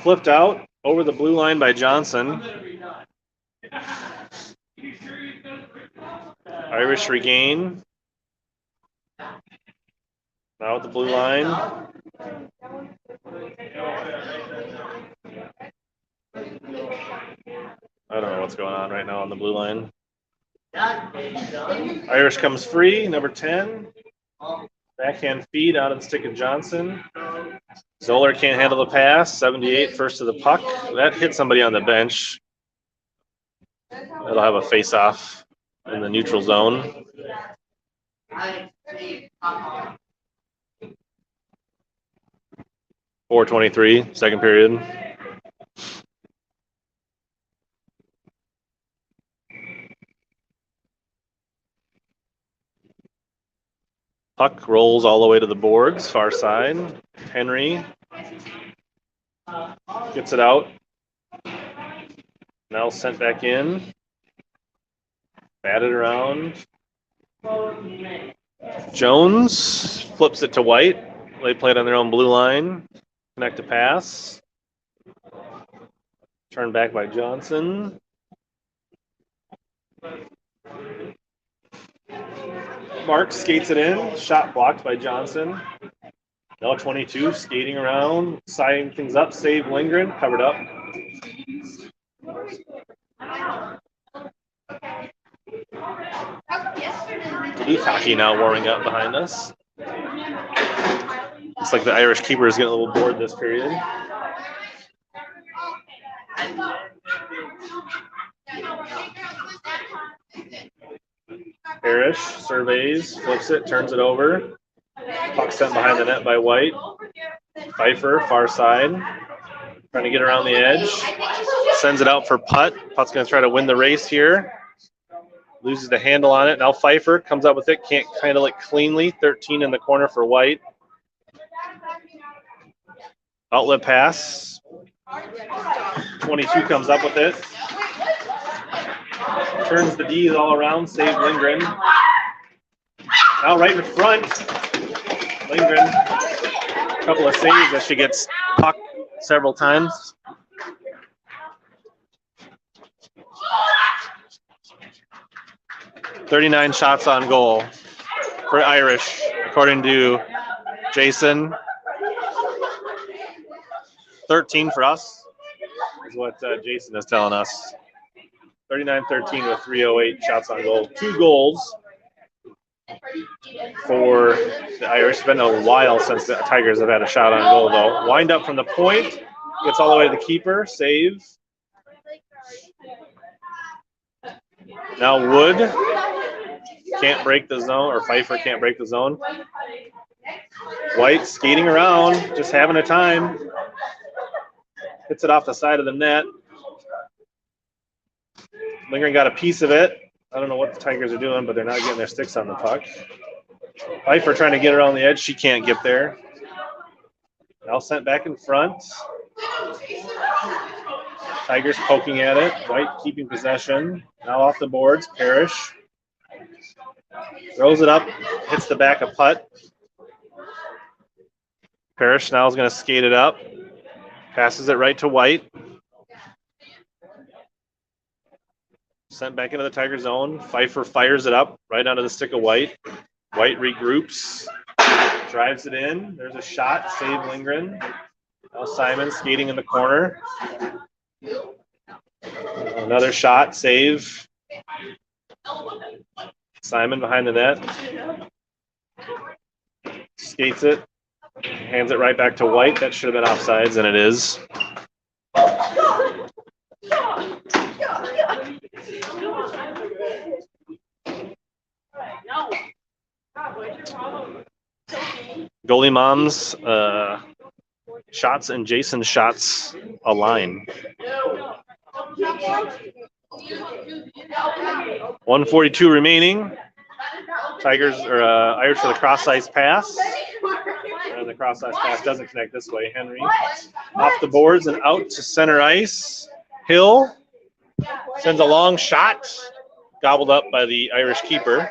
Flipped out over the blue line by Johnson. Irish regain. Now at the blue line. I don't know what's going on right now on the blue line. Irish comes free, number 10. Backhand feed out of the stick of Johnson. Zoller can't handle the pass. 78 first to the puck. That hit somebody on the bench. That'll have a face-off in the neutral zone. .423, second period. Puck rolls all the way to the boards, far side. Henry gets it out. Now sent back in. Batted around. Jones flips it to White. They played on their own blue line. Connect a pass. Turned back by Johnson. Mark skates it in. Shot blocked by Johnson. Now 22 skating around, siding things up. Save Lindgren. Covered up. Youth hockey now warming up behind us. Looks like the Irish keeper is getting a little bored this period. Parrish surveys, flips it, turns it over. Puck sent behind the net by White. Pfeiffer, far side. Trying to get around the edge. Sends it out for putt. Putt's going to try to win the race here. Loses the handle on it. Now Pfeiffer comes up with it. Can't handle it cleanly. 13 in the corner for White. Outlet pass. 22 comes up with it. Turns the D's all around. Save Lindgren. Now right in front. Lindgren. A couple of saves as she gets pucked several times. .39 shots on goal for Irish, according to Jason. 13 for us is what Jason is telling us. 39-13 with 3:08 shots on goal. 2 goals for the Irish. It's been a while since the Tigers have had a shot on goal, though. Wind up from the point. Gets all the way to the keeper. Save. Now Wood can't break the zone, or Pfeiffer can't break the zone. White skating around, just having a time. Hits it off the side of the net. Lingren got a piece of it. I don't know what the Tigers are doing, but they're not getting their sticks on the puck. Pfeiffer trying to get around the edge. She can't get there. Now sent back in front. Tigers poking at it. White keeping possession. Now off the boards. Parrish throws it up. Hits the back of putt. Parrish now is going to skate it up. Passes it right to White. Sent back into the Tiger zone. Pfeiffer fires it up right onto the stick of White. White regroups. Drives it in. There's a shot. Save Lindgren. Now Simon skating in the corner. Another shot. Save. Simon behind the net. Skates it. Hands it right back to White. That should have been offsides, and it is. Goalie Mom's shots and Jason's shots align. 1:42 remaining. Tigers or Irish for the cross ice pass. And the cross ice pass doesn't connect this way. Henry off the boards and out to center ice. Hill sends a long shot, gobbled up by the Irish keeper.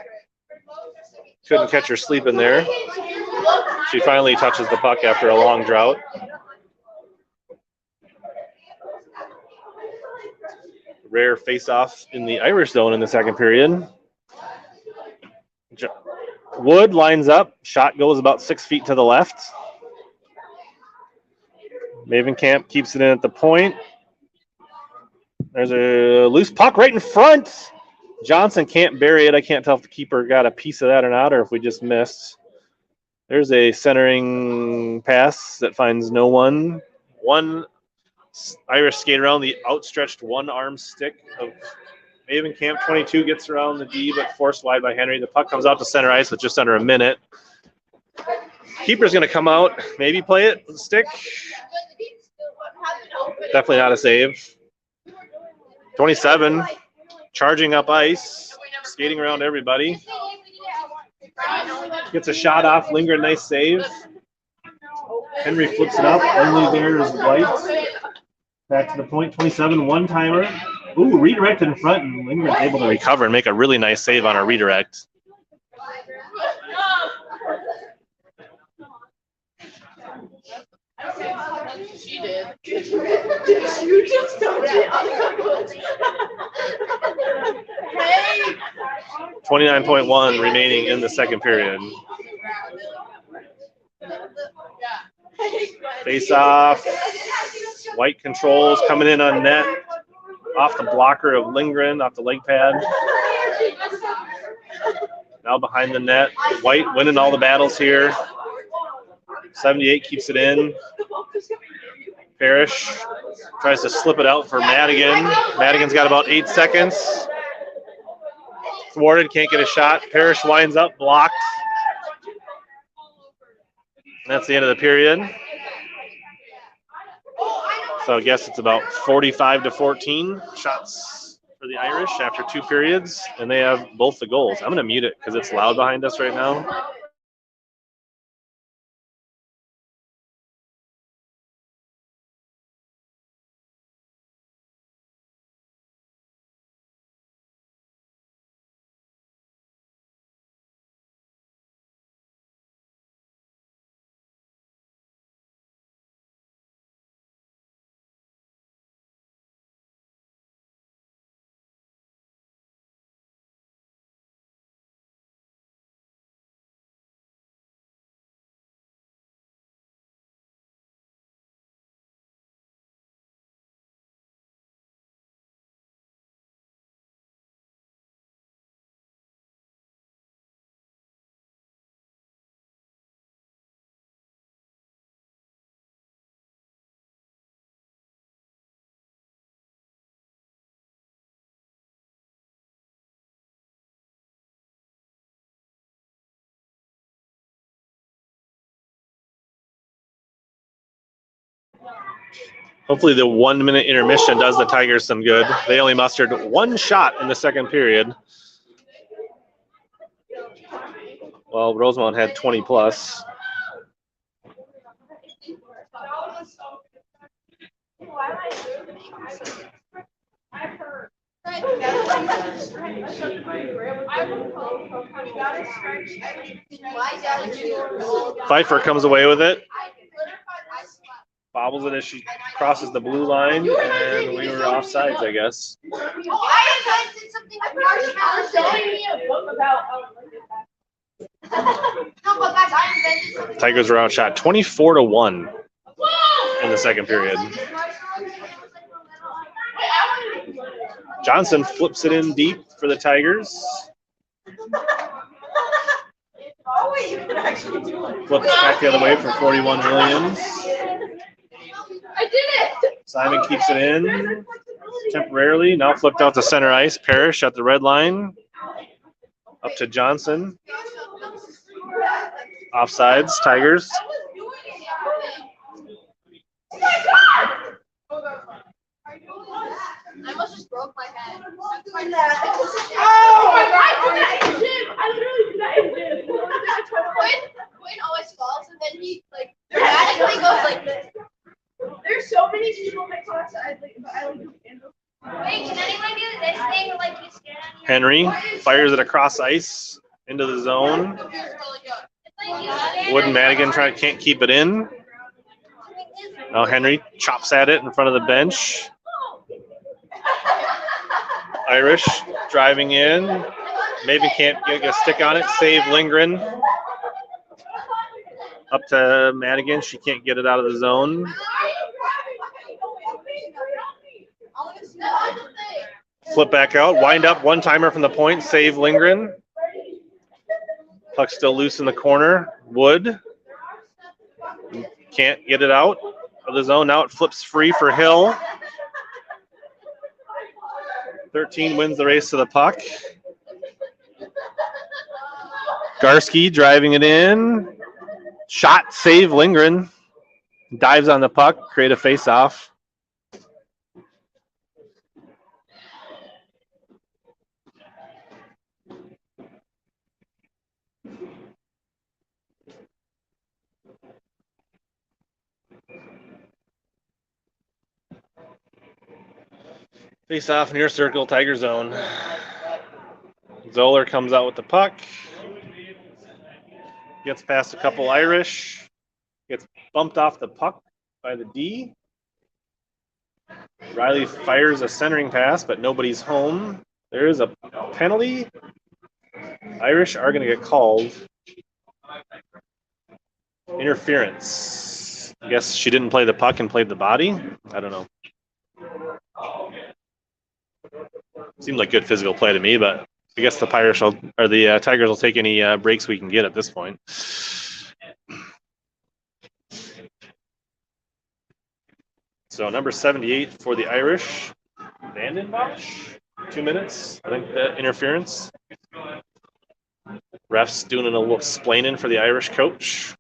Couldn't catch her sleeping there. She finally touches the puck after a long drought. Rare face-off in the Irish zone in the second period. Wood lines up. Shot goes about 6 feet to the left. Mavenkamp keeps it in at the point. There's a loose puck right in front. Johnson can't bury it. I can't tell if the keeper got a piece of that or not, or if we just missed. There's a centering pass that finds no one. One Irish skate around the outstretched one-arm stick of Mavenkamp. 22 gets around the D, but forced wide by Henry. The puck comes out to center ice with just under a minute. Keeper's going to come out, maybe play it with the stick. Definitely not a save. 27, charging up ice, skating around everybody. Gets a shot off. Lindgren, nice save. Henry flips it up. Only there is White. Back to the point. 27, one-timer. Ooh, redirect in front, and Lindgren's able to recover and make a really nice save on a redirect. She did. You just don't get Hey. 29.1 remaining in the second period. Face off. White controls coming in on net. Off the blocker of Lindgren, off the leg pad. Now behind the net. White winning all the battles here. 78 keeps it in. Parrish tries to slip it out for Madigan. Madigan's got about 8 seconds. Thwarted, can't get a shot. Parrish winds up, blocked. And that's the end of the period. So I guess it's about 45-14 shots for the Irish after 2 periods, and they have both the goals. I'm going to mute it because it's loud behind us right now. Hopefully the 1 minute intermission does the Tigers some good. They only mustered one shot in the second period. Well, Rosemount had 20 plus. Pfeiffer comes away with it. Bobbles it as she crosses the blue line, and we were offsides, I guess. I invented something with marshmallows. Showing me a book about. No, but guys, I invented something. Tigers were outshot 24-1 in the second period. Johnson flips it in deep for the Tigers. Flips back the other way for 41 Williams. I did it. Simon keeps it in temporarily. Now flipped out to center ice. Parrish at the red line. Up to Johnson. Offsides, Tigers. Oh my God! I almost just broke my head. Oh my God! I did that in gym. I literally did that in gym. Quinn always falls, and then he like dramatically goes like this. There's so many people in my class that I like do handle. Wait, can anyone do this thing where like you stand on your Henry fires it across ice into the zone. Wood and Madigan can't keep it in. Now Henry chops at it in front of the bench. Irish driving in. Maybe can't get a stick on it. Save Lindgren. Up to Madigan. She can't get it out of the zone. Flip back out. Wind up. One timer from the point. Save Lindgren. Puck still loose in the corner. Wood. Can't get it out of the zone. Now it flips free for Hill. 13 wins the race to the puck. Garski driving it in. Shot, save Lindgren. Dives on the puck, create a face-off. Face off near circle, Tiger zone. Zoller comes out with the puck. Gets past a couple Irish. Gets bumped off the puck by the D. Riley fires a centering pass, but nobody's home. There is a penalty. Irish are going to get called. Interference. I guess she didn't play the puck and played the body. I don't know. Seemed like good physical play to me, but I guess the Tigers will take any breaks we can get at this point. So number 78 for the Irish, Vandenbosch, 2 minutes. I think the interference. Refs doing a little explaining for the Irish coach.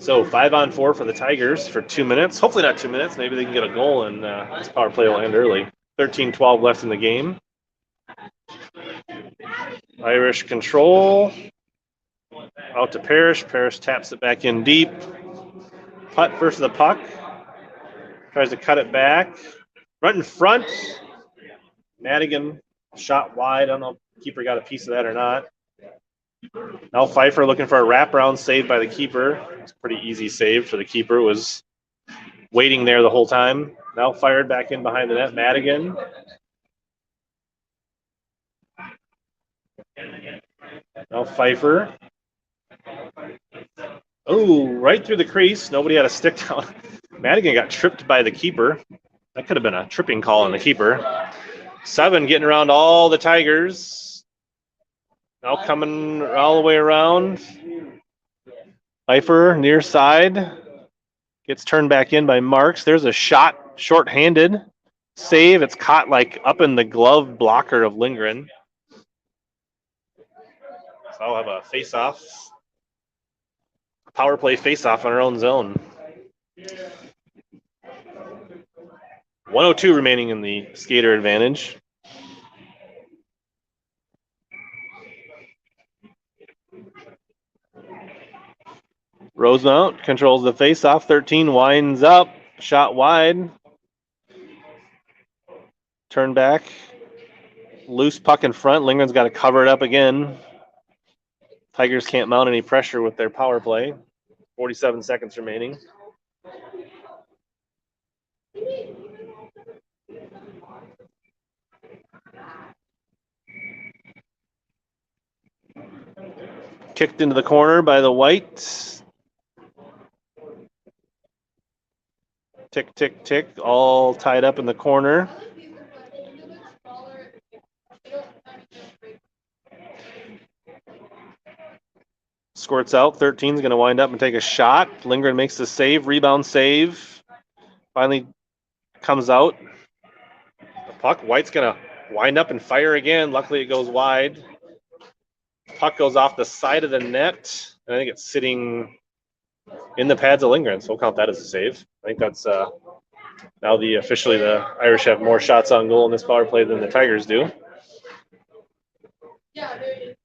So 5-on-4 for the Tigers for 2 minutes. Hopefully not 2 minutes. Maybe they can get a goal and this power play will end early. 13-12 left in the game. Irish control. Out to Parrish. Parrish taps it back in deep. Putt versus the puck. Tries to cut it back. Right in front. Madigan shot wide. I don't know if the keeper got a piece of that or not. Now Pfeiffer looking for a wraparound save by the keeper. It's a pretty easy save for the keeper. Was waiting there the whole time. Now fired back in behind the net. Madigan. Now Pfeiffer. Oh, right through the crease. Nobody had a stick down. Madigan got tripped by the keeper. That could have been a tripping call on the keeper. 7 getting around all the Tigers. Now coming all the way around. Pfeiffer near side. Gets turned back in by Marks. There's a shot short-handed. save. It's caught like up in the glove blocker of Lindgren. So I'll have a face-off. Power play face-off on our own zone. 102 remaining in the skater advantage. Rosemount controls the face-off. 13 winds up. Shot wide. Turn back. Loose puck in front. Lindgren's got to cover it up again. Tigers can't mount any pressure with their power play. 47 seconds remaining. Kicked into the corner by the White. Tick, tick, tick. All tied up in the corner. Squirts out. 13 is going to wind up and take a shot. Lindgren makes the save. Rebound save. Finally comes out. The puck. White's going to wind up and fire again. Luckily, it goes wide. Puck goes off the side of the net. And I think it's sitting in the pads of Lindgren, so we'll count that as a save. I think that's now officially the Irish have more shots on goal in this power play than the Tigers do. Yeah, there it is.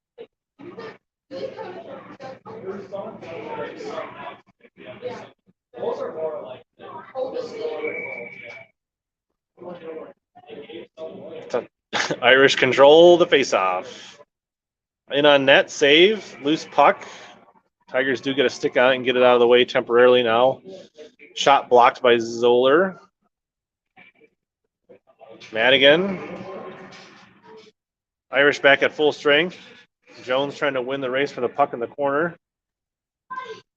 Irish control the faceoff. In on net, save, loose puck. Tigers do get a stick on it and get it out of the way temporarily now. Shot blocked by Zoller. Madigan. Irish back at full strength. Jones trying to win the race for the puck in the corner.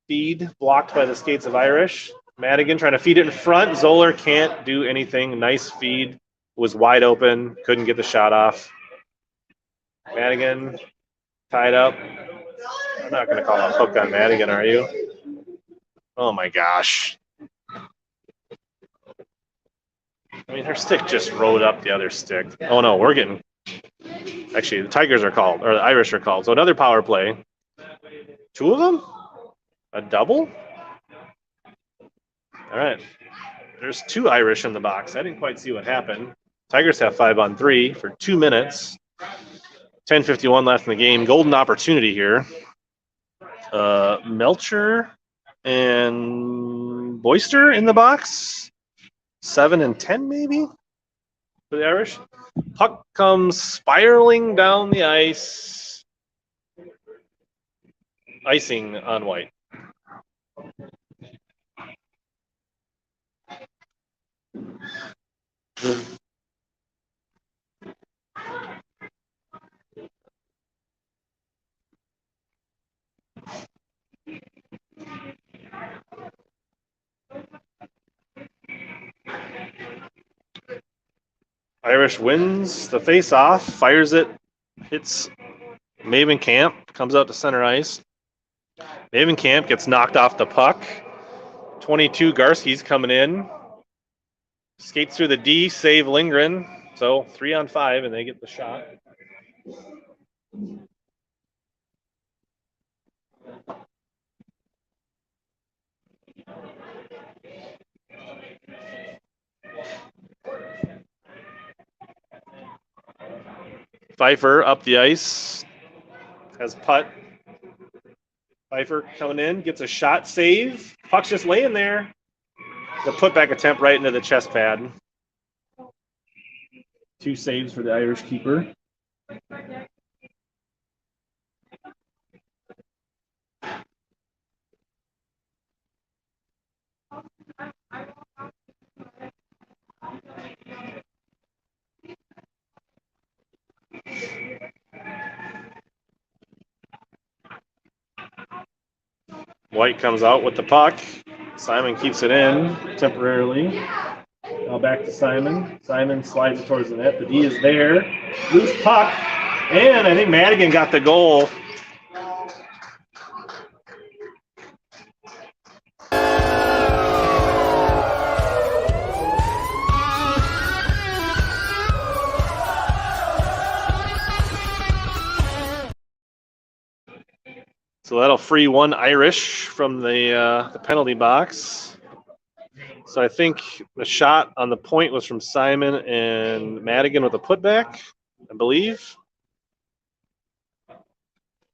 Feed blocked by the skates of Irish. Madigan trying to feed it in front. Zoller can't do anything. Nice feed. Was wide open. Couldn't get the shot off. Madigan tied up. I'm not going to call a hook on Madigan, are you? Oh, my gosh. I mean, her stick just rode up the other stick. Oh, no, we're getting... Actually, the Tigers are called, or the Irish are called. So another power play. Two of them? A double? All right. There's two Irish in the box. I didn't quite see what happened. Tigers have 5-on-3 for 2 minutes. 10:51 left in the game. Golden opportunity here. Melcher and Boyster in the box. 7 and 10 maybe for the Irish. Puck comes spiraling down the ice. Icing on White. Irish wins the face-off, fires it, hits Maven Camp, comes out to center ice. Maven Camp gets knocked off the puck. 22, Garski's coming in. Skates through the D, save Lindgren. So 3-on-5, and they get the shot. Pfeiffer up the ice, has putt. Pfeiffer coming in, gets a shot, save. Puck's just laying there. The putback attempt right into the chest pad. 2 saves for the Irish keeper. White comes out with the puck. Simon keeps it in temporarily. Now back to Simon. Simon slides it towards the net. The D is there. Loose puck. And I think Madigan got the goal. free one Irish from the penalty box. So I think the shot on the point was from Simon and Madigan with a putback, I believe.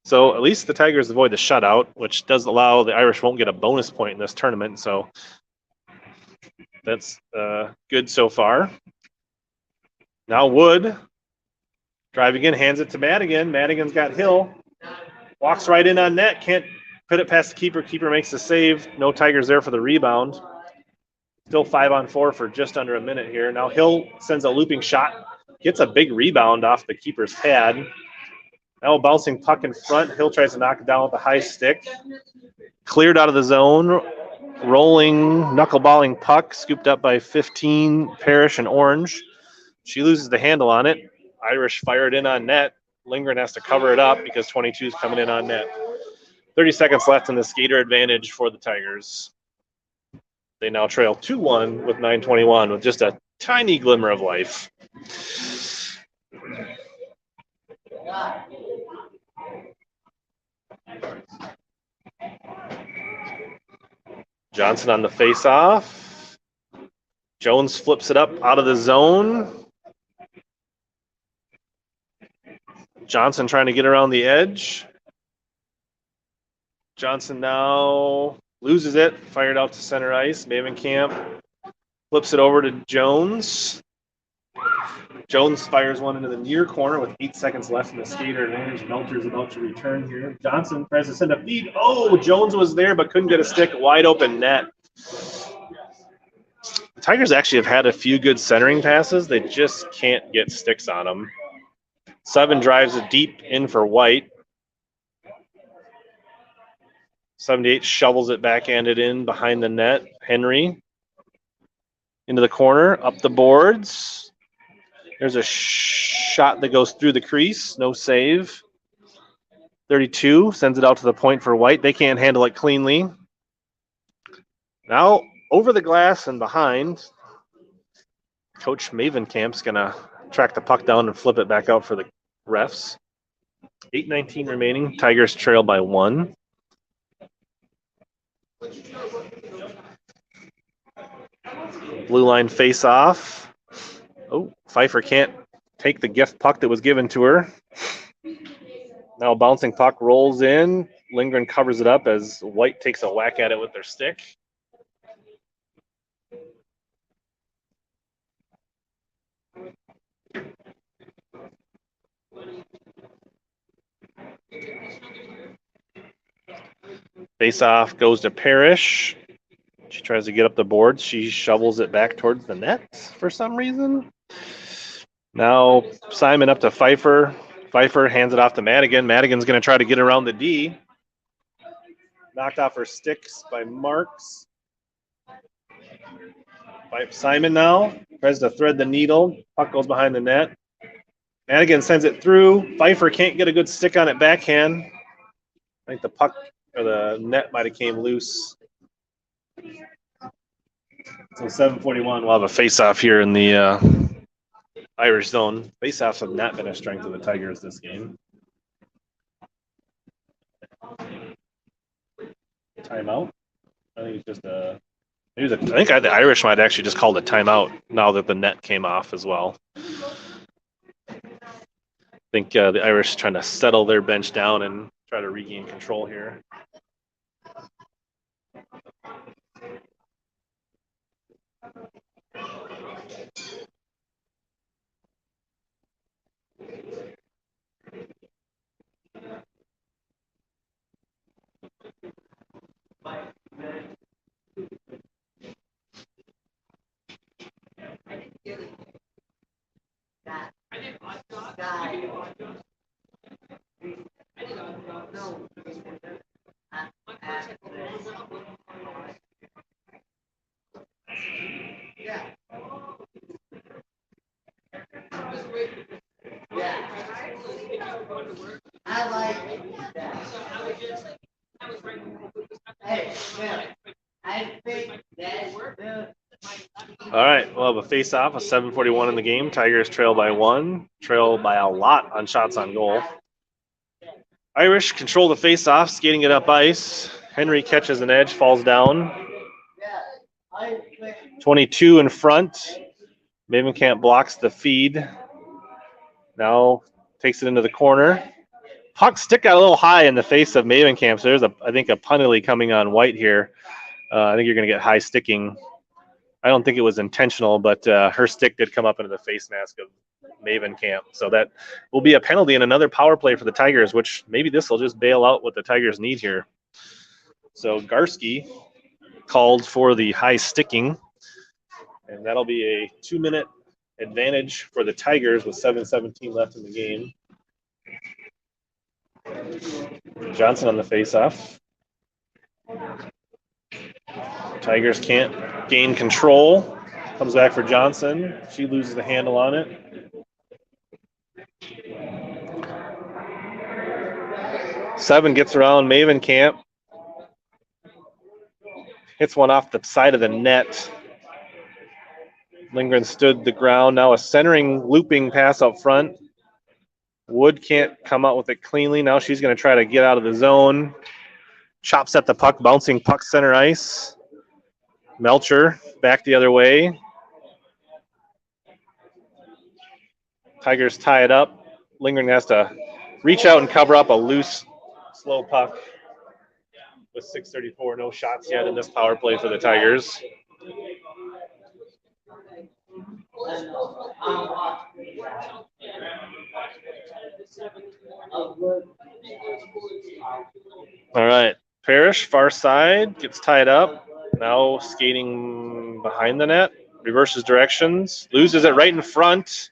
So at least the Tigers avoid the shutout, which does allow the Irish won't get a bonus point in this tournament. So that's good so far. Now Wood, driving in, hands it to Madigan. Madigan's got Hill. Walks right in on net, can't put it past the keeper. Keeper makes the save. No Tigers there for the rebound. Still 5-on-4 for just under a minute here. Now Hill sends a looping shot, gets a big rebound off the keeper's pad. Now a bouncing puck in front. Hill tries to knock it down with a high stick. Cleared out of the zone. Rolling, knuckleballing puck, scooped up by 15, Parrish and Orange. She loses the handle on it. Irish fired in on net. Lindgren has to cover it up because 22 is coming in on net. 30 seconds left in the skater advantage for the Tigers. They now trail 2-1 with 9:21 with just a tiny glimmer of life. Johnson on the face-off. Jones flips it up out of the zone. Johnson trying to get around the edge. Johnson now loses it, fired out to center ice. Mavenkamp flips it over to Jones. Jones fires one into the near corner with 8 seconds left in the skater advantage. Melter's about to return here. Johnson tries to send a feed. Oh, Jones was there but couldn't get a stick. Wide open net. The Tigers actually have had a few good centering passes. They just can't get sticks on them. Seven drives it deep in for White. 78 shovels it backhanded in behind the net. Henry into the corner, up the boards. There's a shot that goes through the crease, no save. 32 sends it out to the point for White. They can't handle it cleanly. Now over the glass and behind. Coach Mavenkamp's gonna track the puck down and flip it back out for the refs. 8:19 remaining. Tigers trail by 1. Blue line face off. Oh, Pfeiffer can't take the gift puck that was given to her. Now a bouncing puck rolls in. Lindgren covers it up as White takes a whack at it with their stick. Face off goes to Parrish. She tries to get up the board. She shovels it back towards the net for some reason. Now Simon up to Pfeiffer. Pfeiffer hands it off to Madigan. Madigan's going to try to get around the D. Knocked off her sticks by Marks. Simon now tries to thread the needle. Puck goes behind the net. Madigan sends it through. Pfeiffer can't get a good stick on it backhand. I think the puck or the net might have came loose. So 7:41, we'll have a face-off here in the Irish zone. Face-offs have not been a strength of the Tigers this game. Timeout. I think it's just a. I think the Irish might actually just called a timeout now that the net came off as well. I think the Irish trying to settle their bench down and try to regain control here. All right, we'll have a face-off, a 7:41 in the game. Tigers trail by 1, trail by a lot on shots on goal. Irish control the face-off, skating it up ice. Henry catches an edge, falls down. 22 in front. Mavenkamp blocks the feed. Now takes it into the corner. Puck stick got a little high in the face of Mavenkamp, so there's I think a penalty coming on White here. I think you're going to get high sticking. I don't think it was intentional, but her stick did come up into the face mask of Mavenkamp. So that will be a penalty and another power play for the Tigers, which maybe this will just bail out what the Tigers need here. So Garski called for the high sticking, and that'll be a 2-minute advantage for the Tigers with 7:17 left in the game. Johnson on the faceoff. Tigers can't gain control. Comes back for Johnson. She loses the handle on it. 7 gets around Mavenkamp. Hits one off the side of the net. Lindgren stood the ground. Now a centering, looping pass up front. Wood can't come out with it cleanly. Now she's going to try to get out of the zone. Chops at the puck, bouncing puck center ice. Melcher back the other way. Tigers tie it up. Lindgren has to reach out and cover up a loose, slow puck. With 6:34, no shots yet in this power play for the Tigers. All right, Parrish, far side, gets tied up. Now skating behind the net, reverses directions, loses it right in front.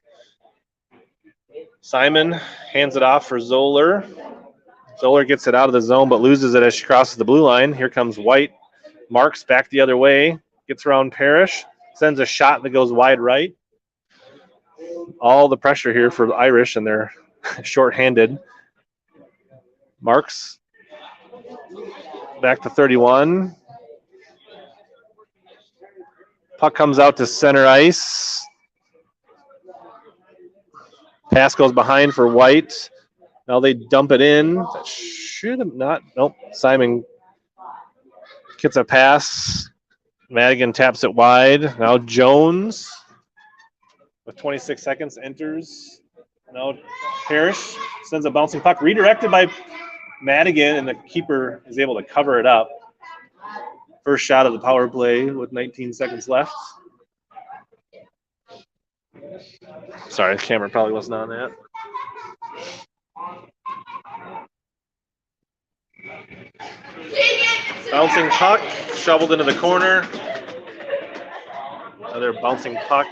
Simon hands it off for Zoller. Zoller gets it out of the zone, but loses it as she crosses the blue line. Here comes White. Marks back the other way, gets around Parrish, sends a shot that goes wide right. All the pressure here for the Irish, and they're short-handed. Marks back to 31. Puck comes out to center ice. Pass goes behind for White. Now they dump it in. That should have not. Nope. Simon gets a pass. Madigan taps it wide. Now Jones, with 26 seconds, enters. Now Parrish sends a bouncing puck, redirected by Madigan, and the keeper is able to cover it up. First shot of the power play with 19 seconds left. Sorry, the camera probably wasn't on that. Bouncing puck, shoveled into the corner. Another bouncing puck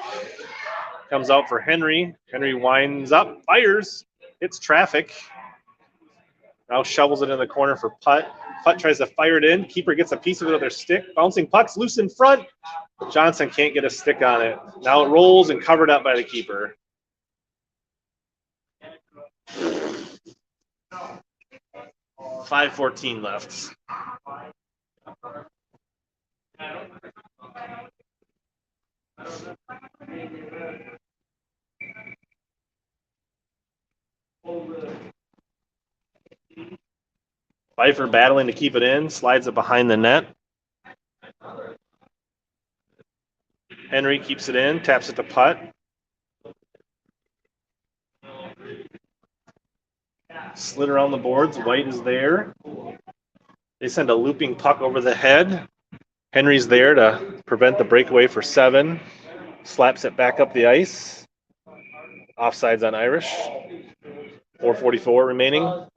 comes out for Henry. Henry winds up, fires, hits traffic. Now shovels it in the corner for Putt. Putt tries to fire it in. Keeper gets a piece of it with their stick. Bouncing puck's loose in front. Johnson can't get a stick on it. Now it rolls and covered up by the keeper. .5:14 left. Pfeiffer battling to keep it in, slides it behind the net. Henry keeps it in, taps it to Putt. Slid around the boards, White is there. They send a looping puck over the head. Henry's there to prevent the breakaway for 7. Slaps it back up the ice. Offsides on Irish. 4:44 remaining.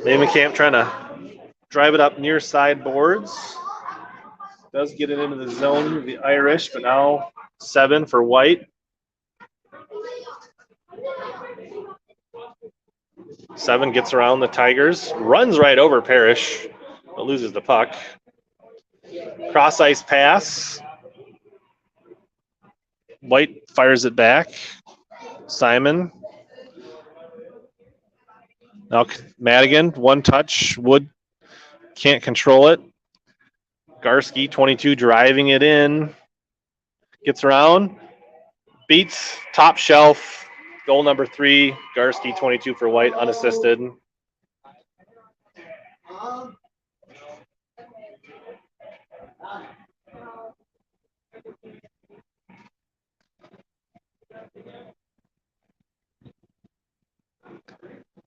Mavenkamp trying to drive it up near side boards. Does get it into the zone, the Irish, but now 7 for White. 7 gets around the Tigers, runs right over Parrish, but loses the puck. Cross ice pass. White fires it back. Simon Now Madigan, one touch. Wood can't control it. Garski, 22, driving it in. Gets around. Beats top shelf. Goal number 3. Garski, 22 for White, unassisted.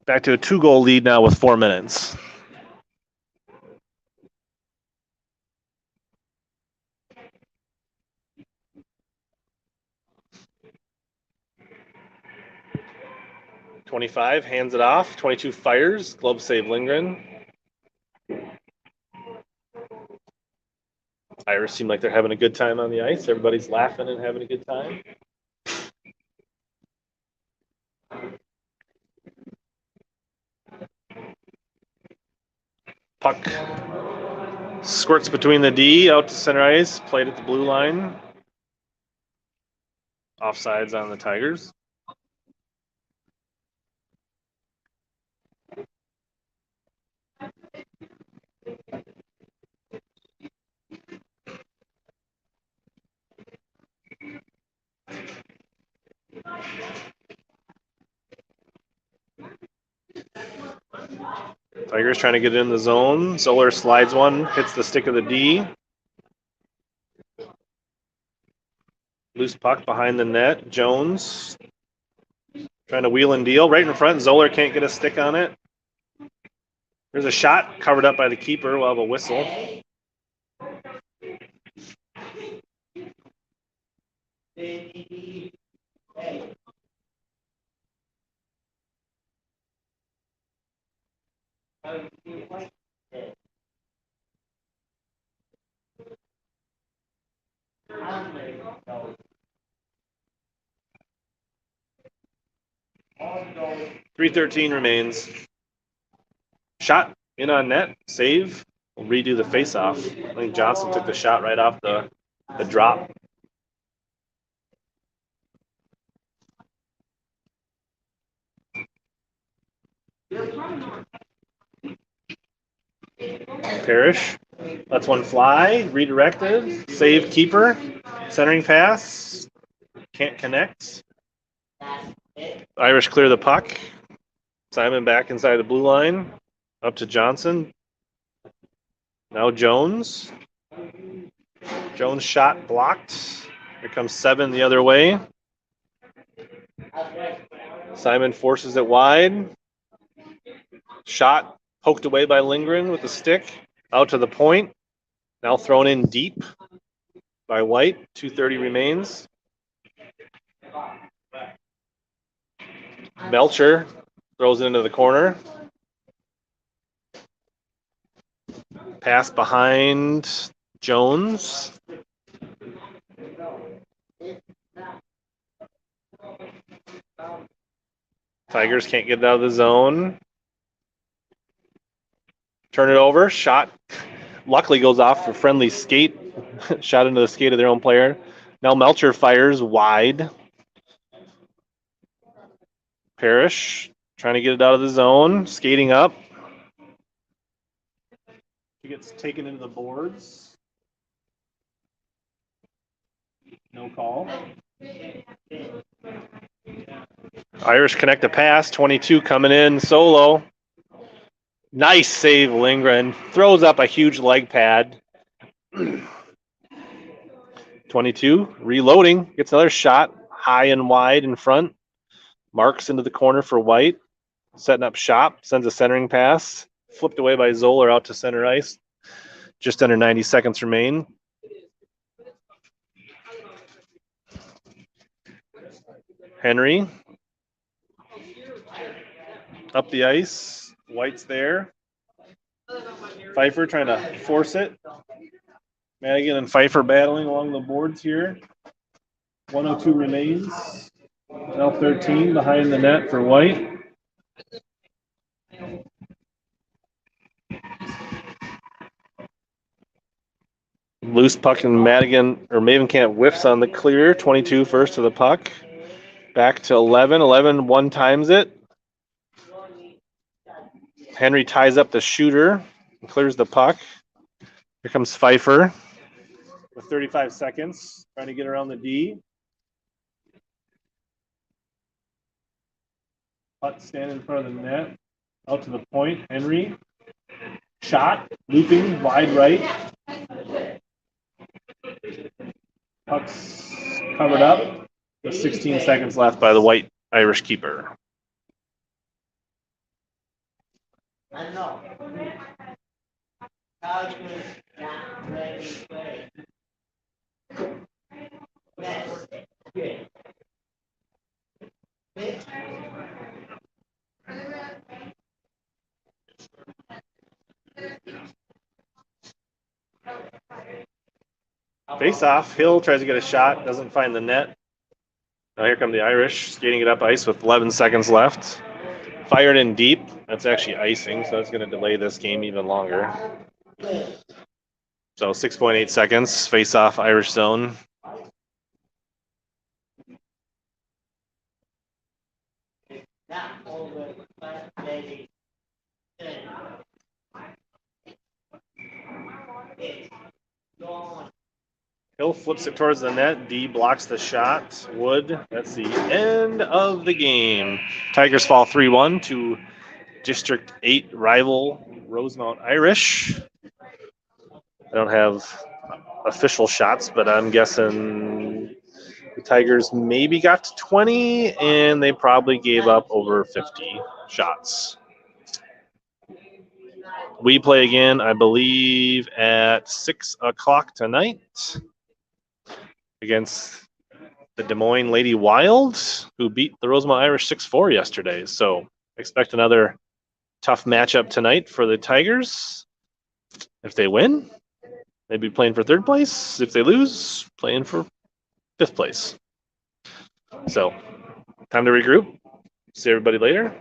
Back to a 2-goal lead now with 4 minutes. .25 hands it off. 22 fires. Glove save Lindgren. Irish seem like they're having a good time on the ice. Everybody's laughing and having a good time. Puck squirts between the D, out to center ice, played at the blue line. Offsides on the Tigers. Tigers trying to get in the zone. Zoller slides one, hits the stick of the D. Loose puck behind the net. Jones trying to wheel and deal. Right in front. Zoller can't get a stick on it. There's a shot covered up by the keeper. We'll have a whistle. .313 remains. Shot in on net. Save. We'll redo the face-off. I think Johnson took the shot right off the drop. Parrish lets one fly. Redirected. Save keeper. Centering pass. Can't connect. Irish clear the puck. Simon back inside the blue line. Up to Johnson. Now Jones. Jones shot blocked. Here comes 7 the other way. Simon forces it wide. Shot poked away by Lindgren with the stick. Out to the point. Now thrown in deep by White. 2:30 remains. Melcher throws it into the corner. Pass behind Jones. Tigers can't get it out of the zone. Turn it over. Shot luckily goes off for friendly skate. Shot into the skate of their own player. Now Melcher fires wide. Parrish trying to get it out of the zone. Skating up. He gets taken into the boards. No call. Irish connect a pass. 22 coming in solo. Nice save, Lindgren. Throws up a huge leg pad. 22 reloading. Gets another shot high and wide in front. Marks into the corner for White. Setting up shop. Sends a centering pass. Flipped away by Zoller out to center ice. Just under 90 seconds remain. Henry. Up the ice. White's there. Pfeiffer trying to force it. Madigan and Pfeiffer battling along the boards here. 1:02 remains. Now 13 behind the net for White. Loose puck and Madigan or Mavenkamp whiffs on the clear. 22 first to the puck. Back to 11. 11 one times it. Henry ties up the shooter and clears the puck. Here comes Pfeiffer with 35 seconds, trying to get around the D. Puck standing in front of the net. Out to the point. Henry. Shot. Looping. Wide right. Puck's covered up. With 16 seconds left by the white Irish keeper. I know. Calculus not ready to play. That's good. Face off. Hill tries to get a shot. Doesn't find the net. Now here come the Irish skating it up ice with 11 seconds left. Fired in deep. That's actually icing, so that's going to delay this game even longer. So 6.8 seconds. Face off Irish zone. Not over, but ready. Hill flips it towards the net. D blocks the shot. Wood. That's the end of the game. Tigers fall 3-1 to District 8 rival Rosemount Irish. I don't have official shots, but I'm guessing the Tigers maybe got to 20, and they probably gave up over 50 shots. We play again, I believe, at 6 o'clock tonight against the Des Moines Lady Wild, who beat the Rosemount Irish 6-4 yesterday. So expect another tough matchup tonight for the Tigers. If they win, they'd be playing for third place. If they lose, playing for fifth place. So time to regroup. See everybody later.